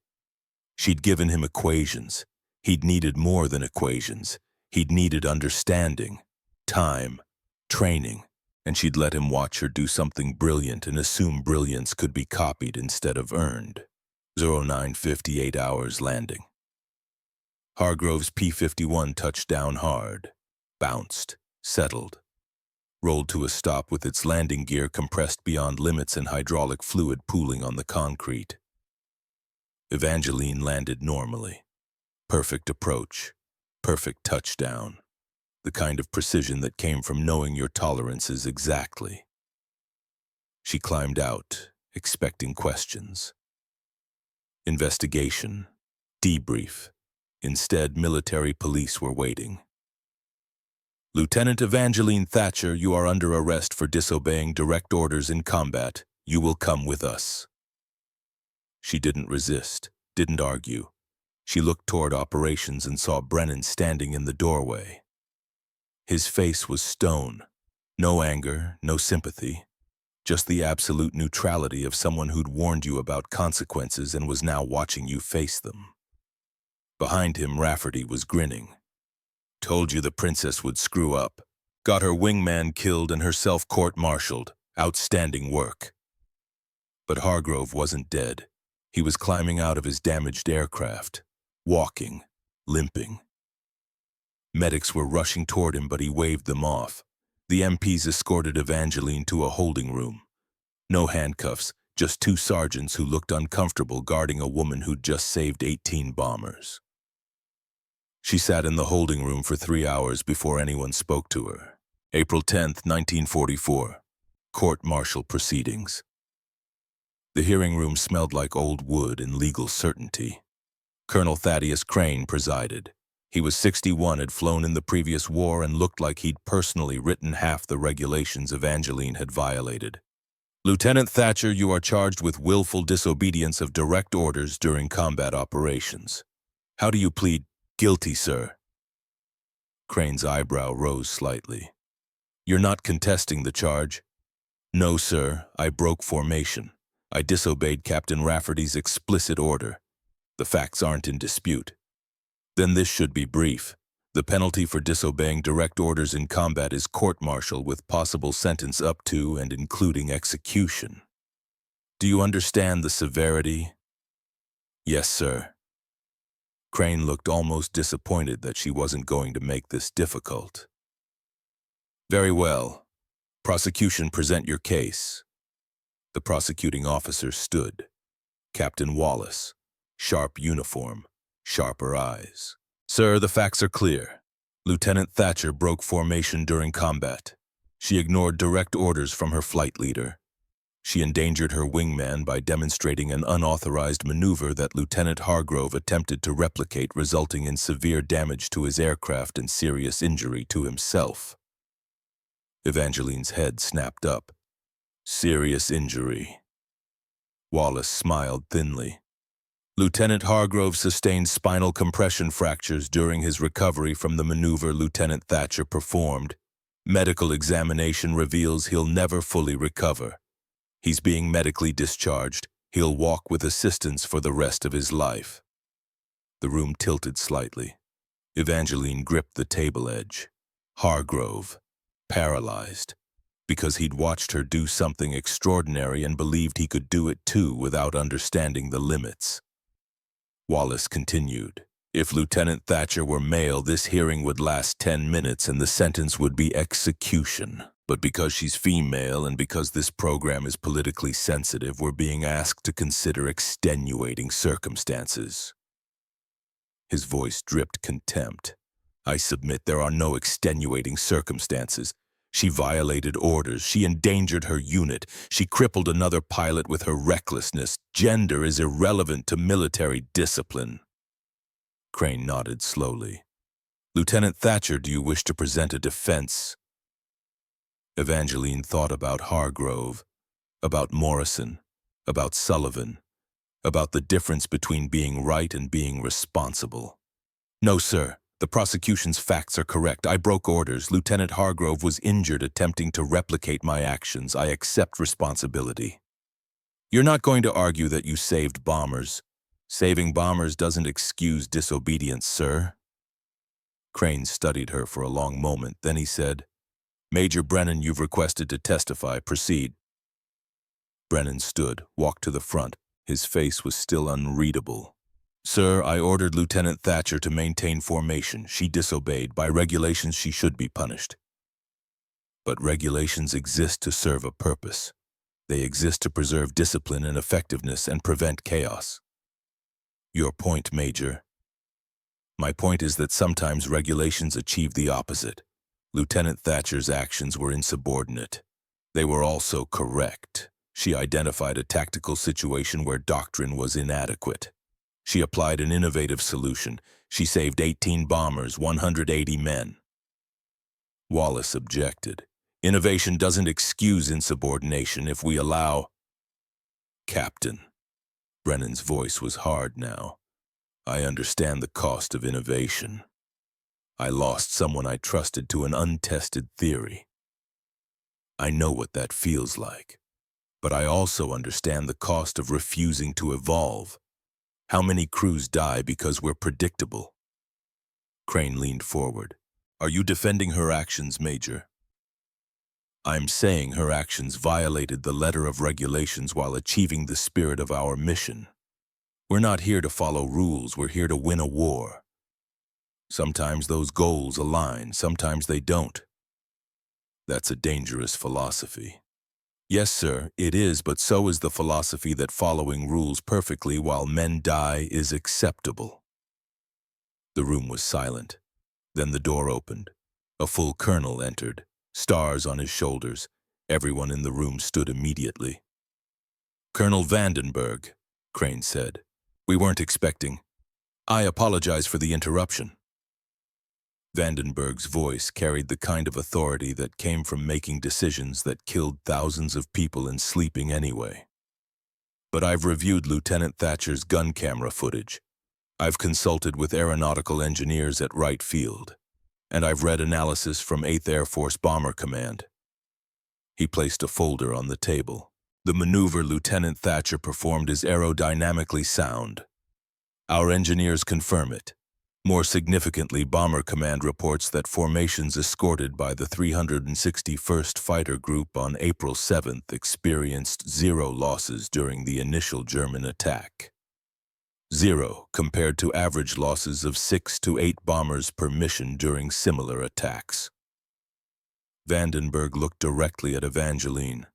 She'd given him equations. He'd needed more than equations. He'd needed understanding, time, training, and she'd let him watch her do something brilliant and assume brilliance could be copied instead of earned. 09:58 hours landing. Hargrove's P-51 touched down hard, bounced, settled, rolled to a stop with its landing gear compressed beyond limits and hydraulic fluid pooling on the concrete. Evangeline landed normally. Perfect approach, perfect touchdown. The kind of precision that came from knowing your tolerances exactly. She climbed out, expecting questions. Investigation. Debrief. Instead, military police were waiting. "Lieutenant Evangeline Thatcher, you are under arrest for disobeying direct orders in combat. You will come with us." She didn't resist, didn't argue. She looked toward operations and saw Brennan standing in the doorway. His face was stone. No anger, no sympathy. Just the absolute neutrality of someone who'd warned you about consequences and was now watching you face them. Behind him, Rafferty was grinning. "Told you the princess would screw up. Got her wingman killed and herself court-martialed. Outstanding work." But Hargrove wasn't dead. He was climbing out of his damaged aircraft, walking, limping. Medics were rushing toward him, but he waved them off. The MPs escorted Evangeline to a holding room. No handcuffs, just 2 sergeants who looked uncomfortable guarding a woman who'd just saved 18 bombers. She sat in the holding room for 3 hours before anyone spoke to her. April 10th, 1944. Court-martial proceedings. The hearing room smelled like old wood and legal certainty. Colonel Thaddeus Crane presided. He was 61, had flown in the previous war, and looked like he'd personally written half the regulations Evangeline had violated. "Lieutenant Thatcher, you are charged with willful disobedience of direct orders during combat operations. How do you plead?" "Guilty, sir." Crane's eyebrow rose slightly. "You're not contesting the charge?" "No, sir. I broke formation. I disobeyed Captain Rafferty's explicit order. The facts aren't in dispute." "Then this should be brief. The penalty for disobeying direct orders in combat is court-martial with possible sentence up to and including execution. Do you understand the severity?" "Yes, sir." Crane looked almost disappointed that she wasn't going to make this difficult. Very well. Prosecution, present your case. The prosecuting officer stood. Captain Wallace. Sharp uniform, sharper eyes. Sir, the facts are clear. Lieutenant Thatcher broke formation during combat. She ignored direct orders from her flight leader. She endangered her wingman by demonstrating an unauthorized maneuver that Lieutenant Hargrove attempted to replicate, resulting in severe damage to his aircraft and serious injury to himself. Evangeline's head snapped up. Serious injury. Wallace smiled thinly. Lieutenant Hargrove sustained spinal compression fractures during his recovery from the maneuver Lieutenant Thatcher performed. Medical examination reveals he'll never fully recover. He's being medically discharged. He'll walk with assistance for the rest of his life. The room tilted slightly. Evangeline gripped the table edge. Hargrove, paralyzed, because he'd watched her do something extraordinary and believed he could do it too without understanding the limits. Wallace continued. If Lieutenant Thatcher were male, this hearing would last 10 minutes and the sentence would be execution. But because she's female and because this program is politically sensitive, we're being asked to consider extenuating circumstances. His voice dripped contempt. I submit there are no extenuating circumstances. She violated orders. She endangered her unit. She crippled another pilot with her recklessness. Gender is irrelevant to military discipline. Crane nodded slowly. Lieutenant Thatcher, do you wish to present a defense? Evangeline thought about Hargrove, about Morrison, about Sullivan, about the difference between being right and being responsible. No, sir. The prosecution's facts are correct. I broke orders. Lieutenant Hargrove was injured attempting to replicate my actions. I accept responsibility. You're not going to argue that you saved bombers. Saving bombers doesn't excuse disobedience, sir. Crane studied her for a long moment. Then he said, Major Brennan, you've requested to testify. Proceed. Brennan stood, walked to the front. His face was still unreadable. Sir, I ordered Lieutenant Thatcher to maintain formation. She disobeyed. By regulations, she should be punished. But regulations exist to serve a purpose. They exist to preserve discipline and effectiveness and prevent chaos. Your point, Major. My point is that sometimes regulations achieve the opposite. Lieutenant Thatcher's actions were insubordinate. They were also correct. She identified a tactical situation where doctrine was inadequate. She applied an innovative solution. She saved 18 bombers, 180 men. Wallace objected. Innovation doesn't excuse insubordination if we allow... Captain. Brennan's voice was hard now. I understand the cost of innovation. I lost someone I trusted to an untested theory. I know what that feels like. But I also understand the cost of refusing to evolve. How many crews die because we're predictable? Crane leaned forward. Are you defending her actions, Major? I'm saying her actions violated the letter of regulations while achieving the spirit of our mission. We're not here to follow rules, we're here to win a war. Sometimes those goals align, sometimes they don't. That's a dangerous philosophy. Yes, sir, it is, but so is the philosophy that following rules perfectly while men die is acceptable. The room was silent. Then the door opened. A full colonel entered, stars on his shoulders. Everyone in the room stood immediately. Colonel Vandenberg, Crane said. We weren't expecting. I apologize for the interruption. Vandenberg's voice carried the kind of authority that came from making decisions that killed thousands of people and sleeping anyway. But I've reviewed Lieutenant Thatcher's gun camera footage. I've consulted with aeronautical engineers at Wright Field, and I've read analysis from 8th Air Force Bomber Command. He placed a folder on the table. The maneuver Lieutenant Thatcher performed is aerodynamically sound. Our engineers confirm it. More significantly, Bomber Command reports that formations escorted by the 361st Fighter Group on April 7th experienced 0 losses during the initial German attack. 0 compared to average losses of 6 to 8 bombers per mission during similar attacks. Vandenberg looked directly at Evangeline.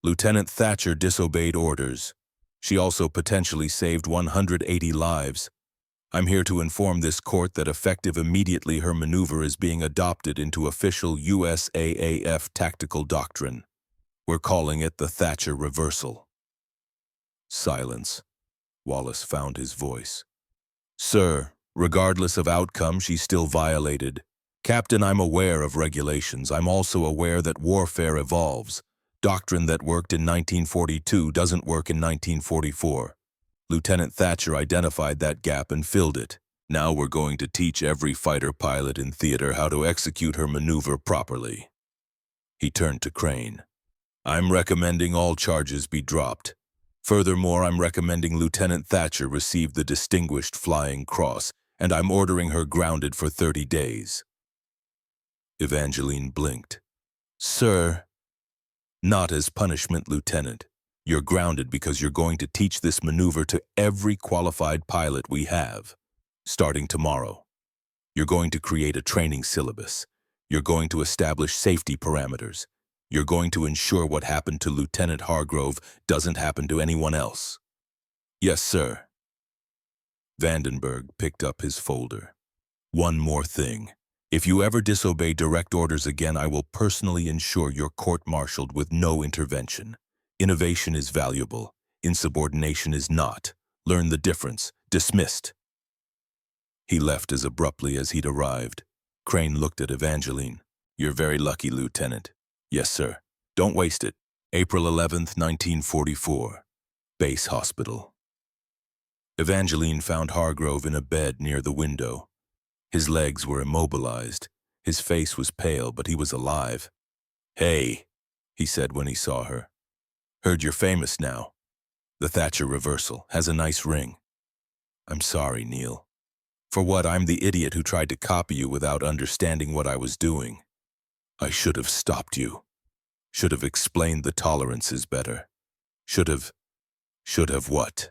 Lieutenant Thatcher disobeyed orders. She also potentially saved 180 lives. I'm here to inform this court that effective immediately her maneuver is being adopted into official USAAF tactical doctrine. We're calling it the Thatcher reversal. Silence. Wallace found his voice. Sir, regardless of outcome, she still violated. Captain, I'm aware of regulations. I'm also aware that warfare evolves. Doctrine that worked in 1942 doesn't work in 1944. Lieutenant Thatcher identified that gap and filled it. Now we're going to teach every fighter pilot in theater how to execute her maneuver properly. He turned to Crane. I'm recommending all charges be dropped. Furthermore, I'm recommending Lieutenant Thatcher receive the Distinguished Flying Cross, and I'm ordering her grounded for 30 days. Evangeline blinked. Sir, not as punishment, Lieutenant. You're grounded because you're going to teach this maneuver to every qualified pilot we have, starting tomorrow. You're going to create a training syllabus. You're going to establish safety parameters. You're going to ensure what happened to Lieutenant Hargrove doesn't happen to anyone else. Yes, sir. Vandenberg picked up his folder. One more thing. If you ever disobey direct orders again, I will personally ensure you're court-martialed with no intervention. Innovation is valuable. Insubordination is not. Learn the difference. Dismissed. He left as abruptly as he'd arrived. Crane looked at Evangeline. You're very lucky, Lieutenant. Yes, sir. Don't waste it. April 11th, 1944. Base Hospital. Evangeline found Hargrove in a bed near the window. His legs were immobilized. His face was pale, but he was alive. Hey, he said when he saw her. Heard you're famous now. The Thatcher reversal has a nice ring. I'm sorry, Neil. For what? I'm the idiot who tried to copy you without understanding what I was doing. I should have stopped you. Should have explained the tolerances better. Should have what?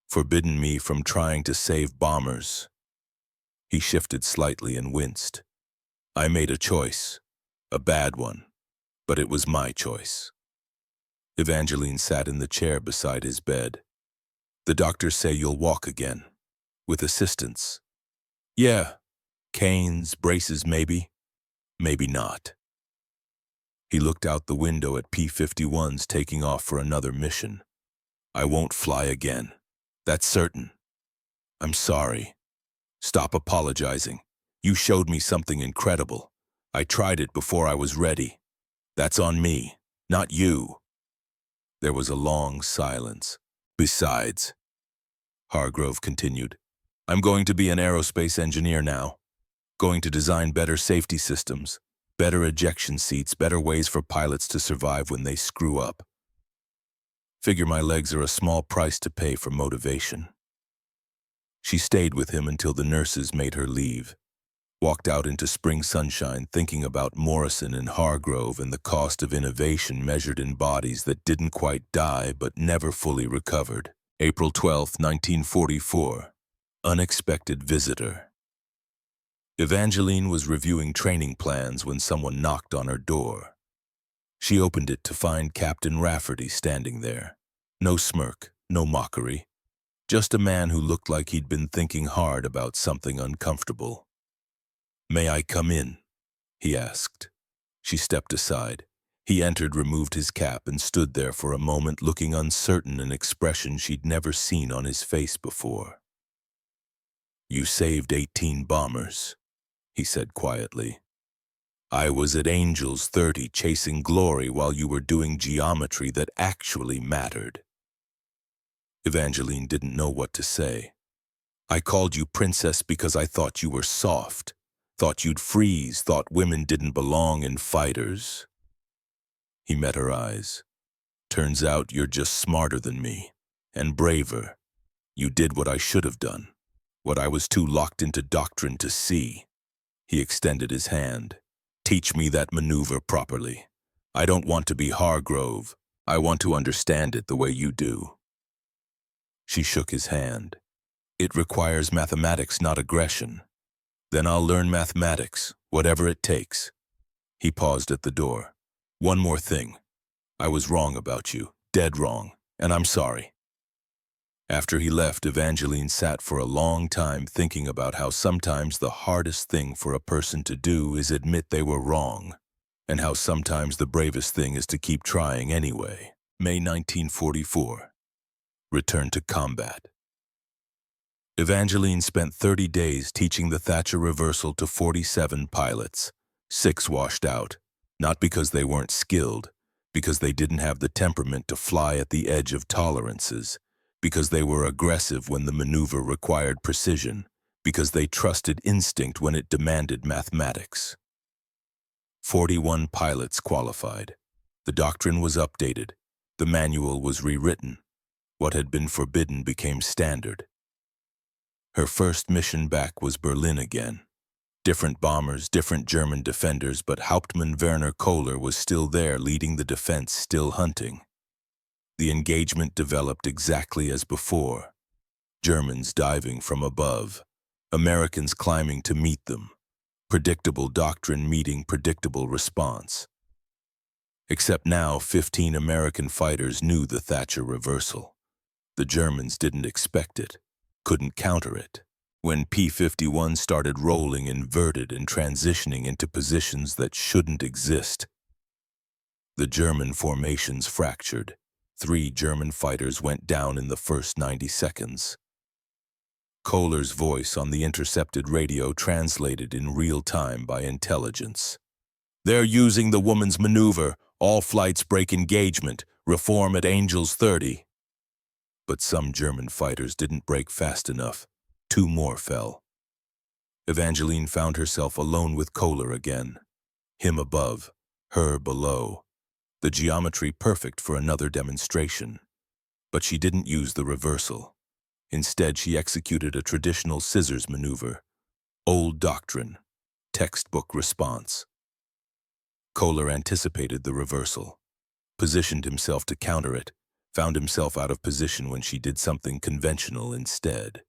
Forbidden me from trying to save bombers. He shifted slightly and winced. I made a choice. A bad one. But it was my choice. Evangeline sat in the chair beside his bed. The doctors say you'll walk again. With assistance. Yeah. Canes, braces maybe. Maybe not. He looked out the window at P-51s taking off for another mission. I won't fly again. That's certain. I'm sorry. Stop apologizing. You showed me something incredible. I tried it before I was ready. That's on me, not you. There was a long silence. Besides, Hargrove continued, I'm going to be an aerospace engineer now. Going to design better safety systems, better ejection seats, better ways for pilots to survive when they screw up. Figure my legs are a small price to pay for motivation. She stayed with him until the nurses made her leave. Walked out into spring sunshine thinking about Morrison and Hargrove and the cost of innovation measured in bodies that didn't quite die but never fully recovered. April 12, 1944. Unexpected visitor. Evangeline was reviewing training plans when someone knocked on her door. She opened it to find Captain Rafferty standing there. No smirk, no mockery. Just a man who looked like he'd been thinking hard about something uncomfortable. May I come in? He asked. She stepped aside. He entered, removed his cap, and stood there for a moment looking uncertain, an expression she'd never seen on his face before. You saved 18 bombers, he said quietly. I was at Angels 30 chasing glory while you were doing geometry that actually mattered. Evangeline didn't know what to say. I called you princess because I thought you were soft, thought you'd freeze, thought women didn't belong in fighters. He met her eyes. Turns out you're just smarter than me, and braver. You did what I should have done, what I was too locked into doctrine to see. He extended his hand. Teach me that maneuver properly. I don't want to be Hargrove. I want to understand it the way you do. She shook his hand. It requires mathematics, not aggression. Then I'll learn mathematics, whatever it takes. He paused at the door. One more thing. I was wrong about you, dead wrong, and I'm sorry. After he left, Evangeline sat for a long time thinking about how sometimes the hardest thing for a person to do is admit they were wrong, and how sometimes the bravest thing is to keep trying anyway. May 1944. Return to combat. Evangeline spent 30 days teaching the Thatcher reversal to 47 pilots. 6 washed out, not because they weren't skilled, because they didn't have the temperament to fly at the edge of tolerances, because they were aggressive when the maneuver required precision, because they trusted instinct when it demanded mathematics. 41 pilots qualified. The doctrine was updated. The manual was rewritten. What had been forbidden became standard. Her first mission back was Berlin again. Different bombers, different German defenders, but Hauptmann Werner Kohler was still there, leading the defense, still hunting. The engagement developed exactly as before. Germans diving from above, Americans climbing to meet them. Predictable doctrine meeting predictable response. Except now, 15 American fighters knew the Thatcher reversal. The Germans didn't expect it, couldn't counter it. When P-51 started rolling inverted and transitioning into positions that shouldn't exist. The German formations fractured. 3 German fighters went down in the first 90 seconds. Kohler's voice on the intercepted radio translated in real time by intelligence. They're using the woman's maneuver. All flights break engagement. Reform at Angels 30. But some German fighters didn't break fast enough. 2 more fell. Evangeline found herself alone with Kohler again. Him above, her below. The geometry perfect for another demonstration. But she didn't use the reversal. Instead, she executed a traditional scissors maneuver. Old doctrine. Textbook response. Kohler anticipated the reversal. Positioned himself to counter it. Found himself out of position when she did something conventional instead.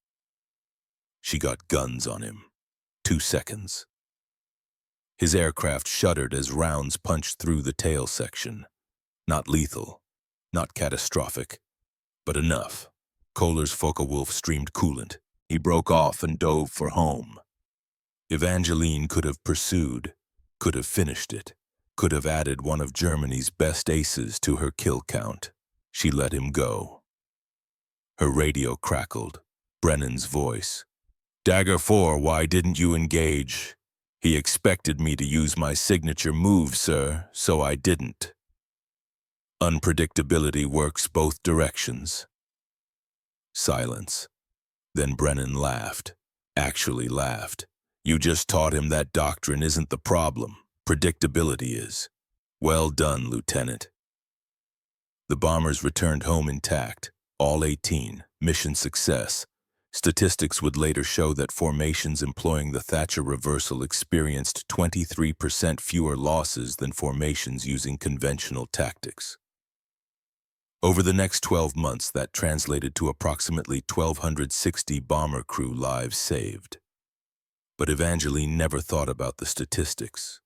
She got guns on him. 2 seconds. His aircraft shuddered as rounds punched through the tail section. Not lethal, not catastrophic, but enough. Kohler's Focke-Wulf streamed coolant. He broke off and dove for home. Evangeline could have pursued, could have finished it, could have added one of Germany's best aces to her kill count. She let him go. Her radio crackled. Brennan's voice. Dagger 4, why didn't you engage? He expected me to use my signature move, sir, so I didn't. Unpredictability works both directions. Silence. Then Brennan laughed. Actually laughed. You just taught him that doctrine isn't the problem. Predictability is. Well done, Lieutenant. The bombers returned home intact. All 18. Mission success. Statistics would later show that formations employing the Thatcher reversal experienced 23% fewer losses than formations using conventional tactics. Over the next 12 months, that translated to approximately 1,260 bomber crew lives saved. But Evangeline never thought about the statistics.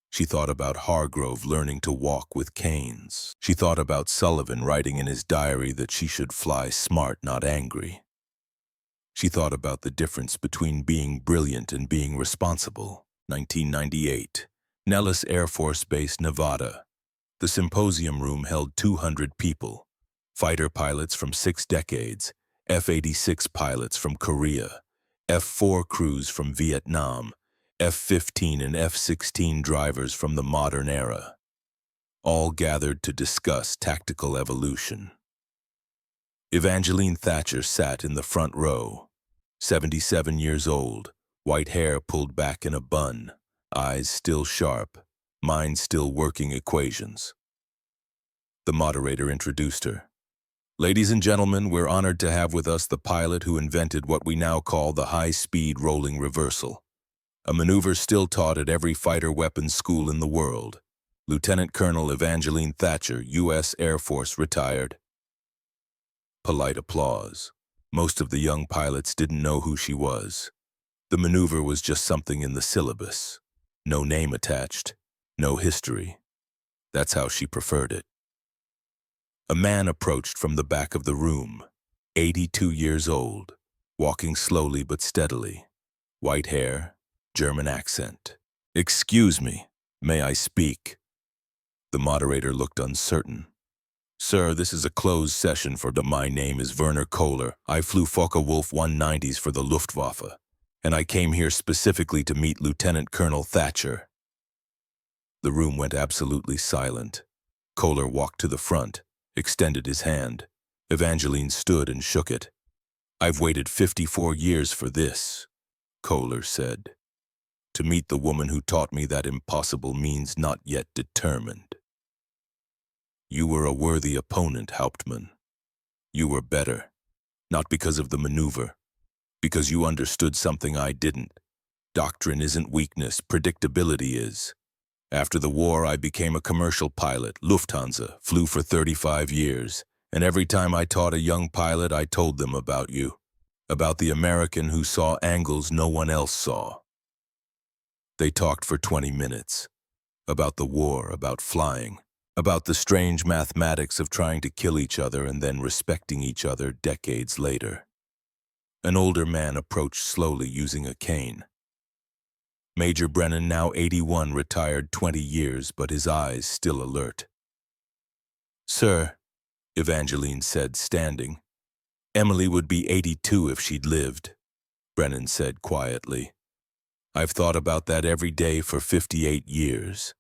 She thought about Hargrove learning to walk with canes. She thought about Sullivan writing in his diary that she should fly smart, not angry. She thought about the difference between being brilliant and being responsible. 1998. Nellis Air Force Base, Nevada. The symposium room held 200 people. Fighter pilots from 6 decades, F-86 pilots from Korea, F-4 crews from Vietnam, F-15 and F-16 drivers from the modern era. All gathered to discuss tactical evolution. Evangeline Thatcher sat in the front row, 77 years old, white hair pulled back in a bun, eyes still sharp, mind still working equations. The moderator introduced her. Ladies and gentlemen, we're honored to have with us the pilot who invented what we now call the high-speed rolling reversal, a maneuver still taught at every fighter weapons school in the world. Lieutenant Colonel Evangeline Thatcher, U.S. Air Force, retired. Polite applause. Most of the young pilots didn't know who she was. The maneuver was just something in the syllabus. No name attached, no history. That's how she preferred it. A man approached from the back of the room, 82 years old, walking slowly but steadily. White hair, German accent. "Excuse me, may I speak?" The moderator looked uncertain. "Sir, this is a closed session for my name is Werner Kohler. I flew Focke-Wulf 190s for the Luftwaffe, and I came here specifically to meet Lieutenant Colonel Thatcher." The room went absolutely silent. Kohler walked to the front, extended his hand. Evangeline stood and shook it. "I've waited 54 years for this," Kohler said. "To meet the woman who taught me that impossible means not yet determined. You were a worthy opponent, Hauptmann. You were better, not because of the maneuver, because you understood something I didn't. Doctrine isn't weakness, predictability is. After the war, I became a commercial pilot, Lufthansa, flew for 35 years, and every time I taught a young pilot, I told them about you, about the American who saw angles no one else saw." They talked for 20 minutes, about the war, about flying, about the strange mathematics of trying to kill each other and then respecting each other decades later. An older man approached slowly using a cane. Major Brennan, now 81, retired 20 years, but his eyes still alert. "Sir," Evangeline said, standing. "Emily would be 82 if she'd lived," Brennan said quietly. "I've thought about that every day for 58 years.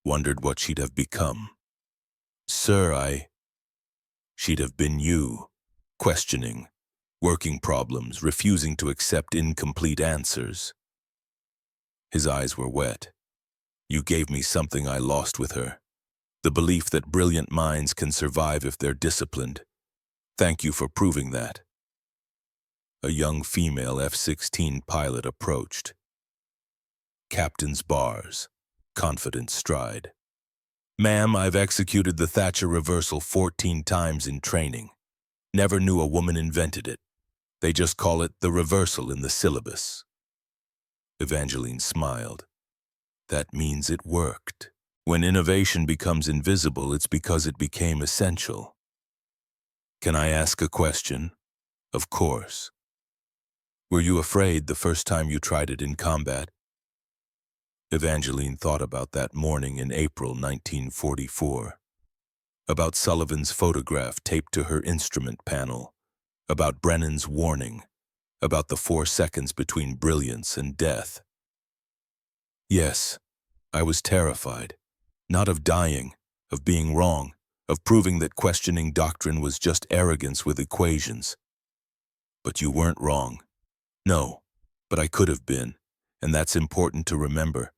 Wondered what she'd have become. Sir, she'd have been you, questioning, working problems, refusing to accept incomplete answers." His eyes were wet. "You gave me something I lost with her. The belief that brilliant minds can survive if they're disciplined. Thank you for proving that." A young female F-16 pilot approached. Captain's bars, confident stride. "Ma'am, I've executed the Thatcher reversal 14 times in training. Never knew a woman invented it. They just call it the reversal in the syllabus." Evangeline smiled. "That means it worked. When innovation becomes invisible, it's because it became essential." "Can I ask a question?" "Of course." "Were you afraid the first time you tried it in combat?" Evangeline thought about that morning in April 1944. About Sullivan's photograph taped to her instrument panel. About Brennan's warning. About the 4 seconds between brilliance and death. "Yes, I was terrified. Not of dying, of being wrong, of proving that questioning doctrine was just arrogance with equations. But you weren't wrong. No, but I could have been, and that's important to remember.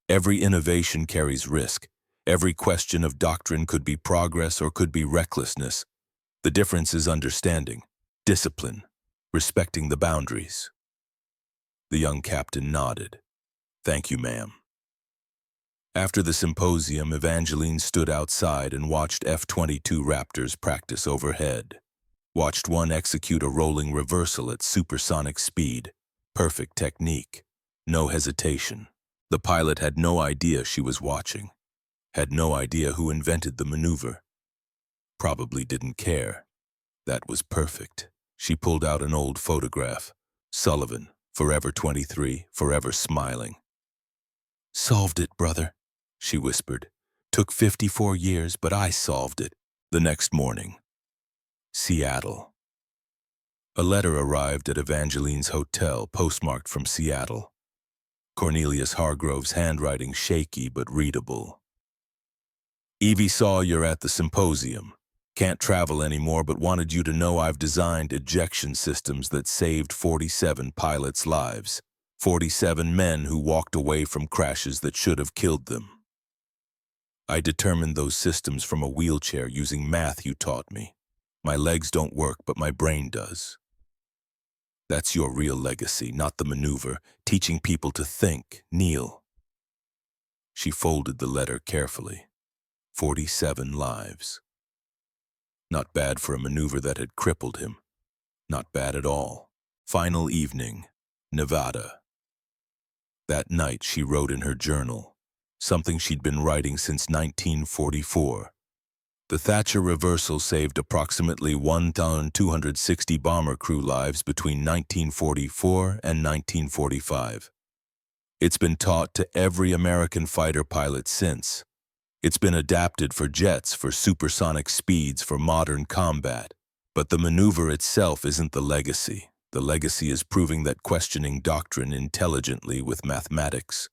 Every innovation carries risk. Every question of doctrine could be progress or could be recklessness. The difference is understanding, discipline, respecting the boundaries." The young captain nodded. "Thank you, ma'am." After the symposium, Evangeline stood outside and watched F-22 Raptors practice overhead. Watched one execute a rolling reversal at supersonic speed. Perfect technique. No hesitation. The pilot had no idea she was watching. Had no idea who invented the maneuver. Probably didn't care. That was perfect. She pulled out an old photograph. Sullivan, forever 23, forever smiling. "Solved it, brother," she whispered. "Took 54 years, but I solved it." The next morning. Seattle. A letter arrived at Evangeline's hotel, postmarked from Seattle. Cornelius Hargrove's handwriting shaky but readable. "Evie saw you're at the symposium. Can't travel anymore, but wanted you to know I've designed ejection systems that saved 47 pilots' lives. 47 men who walked away from crashes that should have killed them. I determined those systems from a wheelchair using math you taught me. My legs don't work, but my brain does. That's your real legacy, not the maneuver, teaching people to think, Neil." She folded the letter carefully. 47 lives. Not bad for a maneuver that had crippled him. Not bad at all. Final evening, Nevada. That night she wrote in her journal, something she'd been writing since 1944. The Thatcher reversal saved approximately 1,260 bomber crew lives between 1944 and 1945. It's been taught to every American fighter pilot since. It's been adapted for jets, for supersonic speeds, for modern combat. But the maneuver itself isn't the legacy. The legacy is proving that questioning doctrine intelligently with mathematics,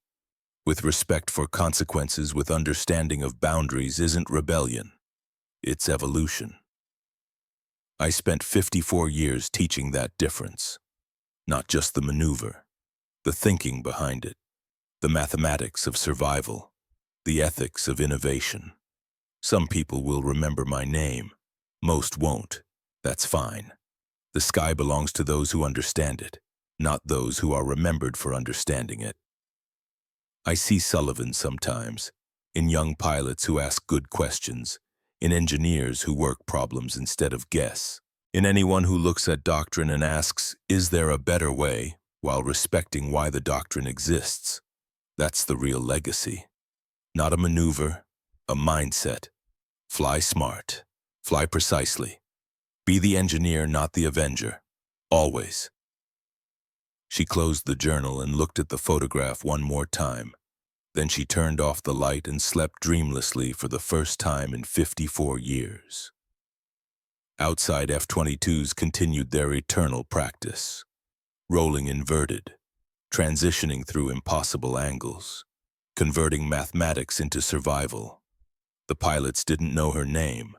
with respect for consequences, with understanding of boundaries isn't rebellion. It's evolution. I spent 54 years teaching that difference. Not just the maneuver, the thinking behind it, the mathematics of survival, the ethics of innovation. Some people will remember my name. Most won't. That's fine. The sky belongs to those who understand it, not those who are remembered for understanding it. I see Sullivan sometimes, in young pilots who ask good questions, in engineers who work problems instead of guess, in anyone who looks at doctrine and asks, is there a better way, while respecting why the doctrine exists. That's the real legacy. Not a maneuver, a mindset. Fly smart. Fly precisely. Be the engineer, not the avenger. Always. She closed the journal and looked at the photograph one more time. Then she turned off the light and slept dreamlessly for the first time in 54 years. Outside, F-22s continued their eternal practice. Rolling inverted, transitioning through impossible angles, converting mathematics into survival. The pilots didn't know her name,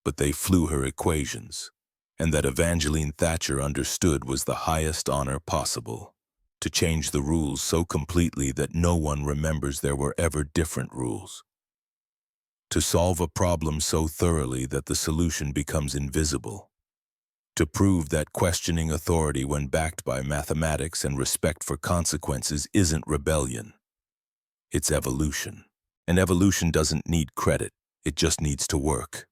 but they flew her equations, and that Evangeline Thatcher understood was the highest honor possible, to change the rules so completely that no one remembers there were ever different rules. To solve a problem so thoroughly that the solution becomes invisible. To prove that questioning authority when backed by mathematics and respect for consequences isn't rebellion. It's evolution. And evolution doesn't need credit, it just needs to work.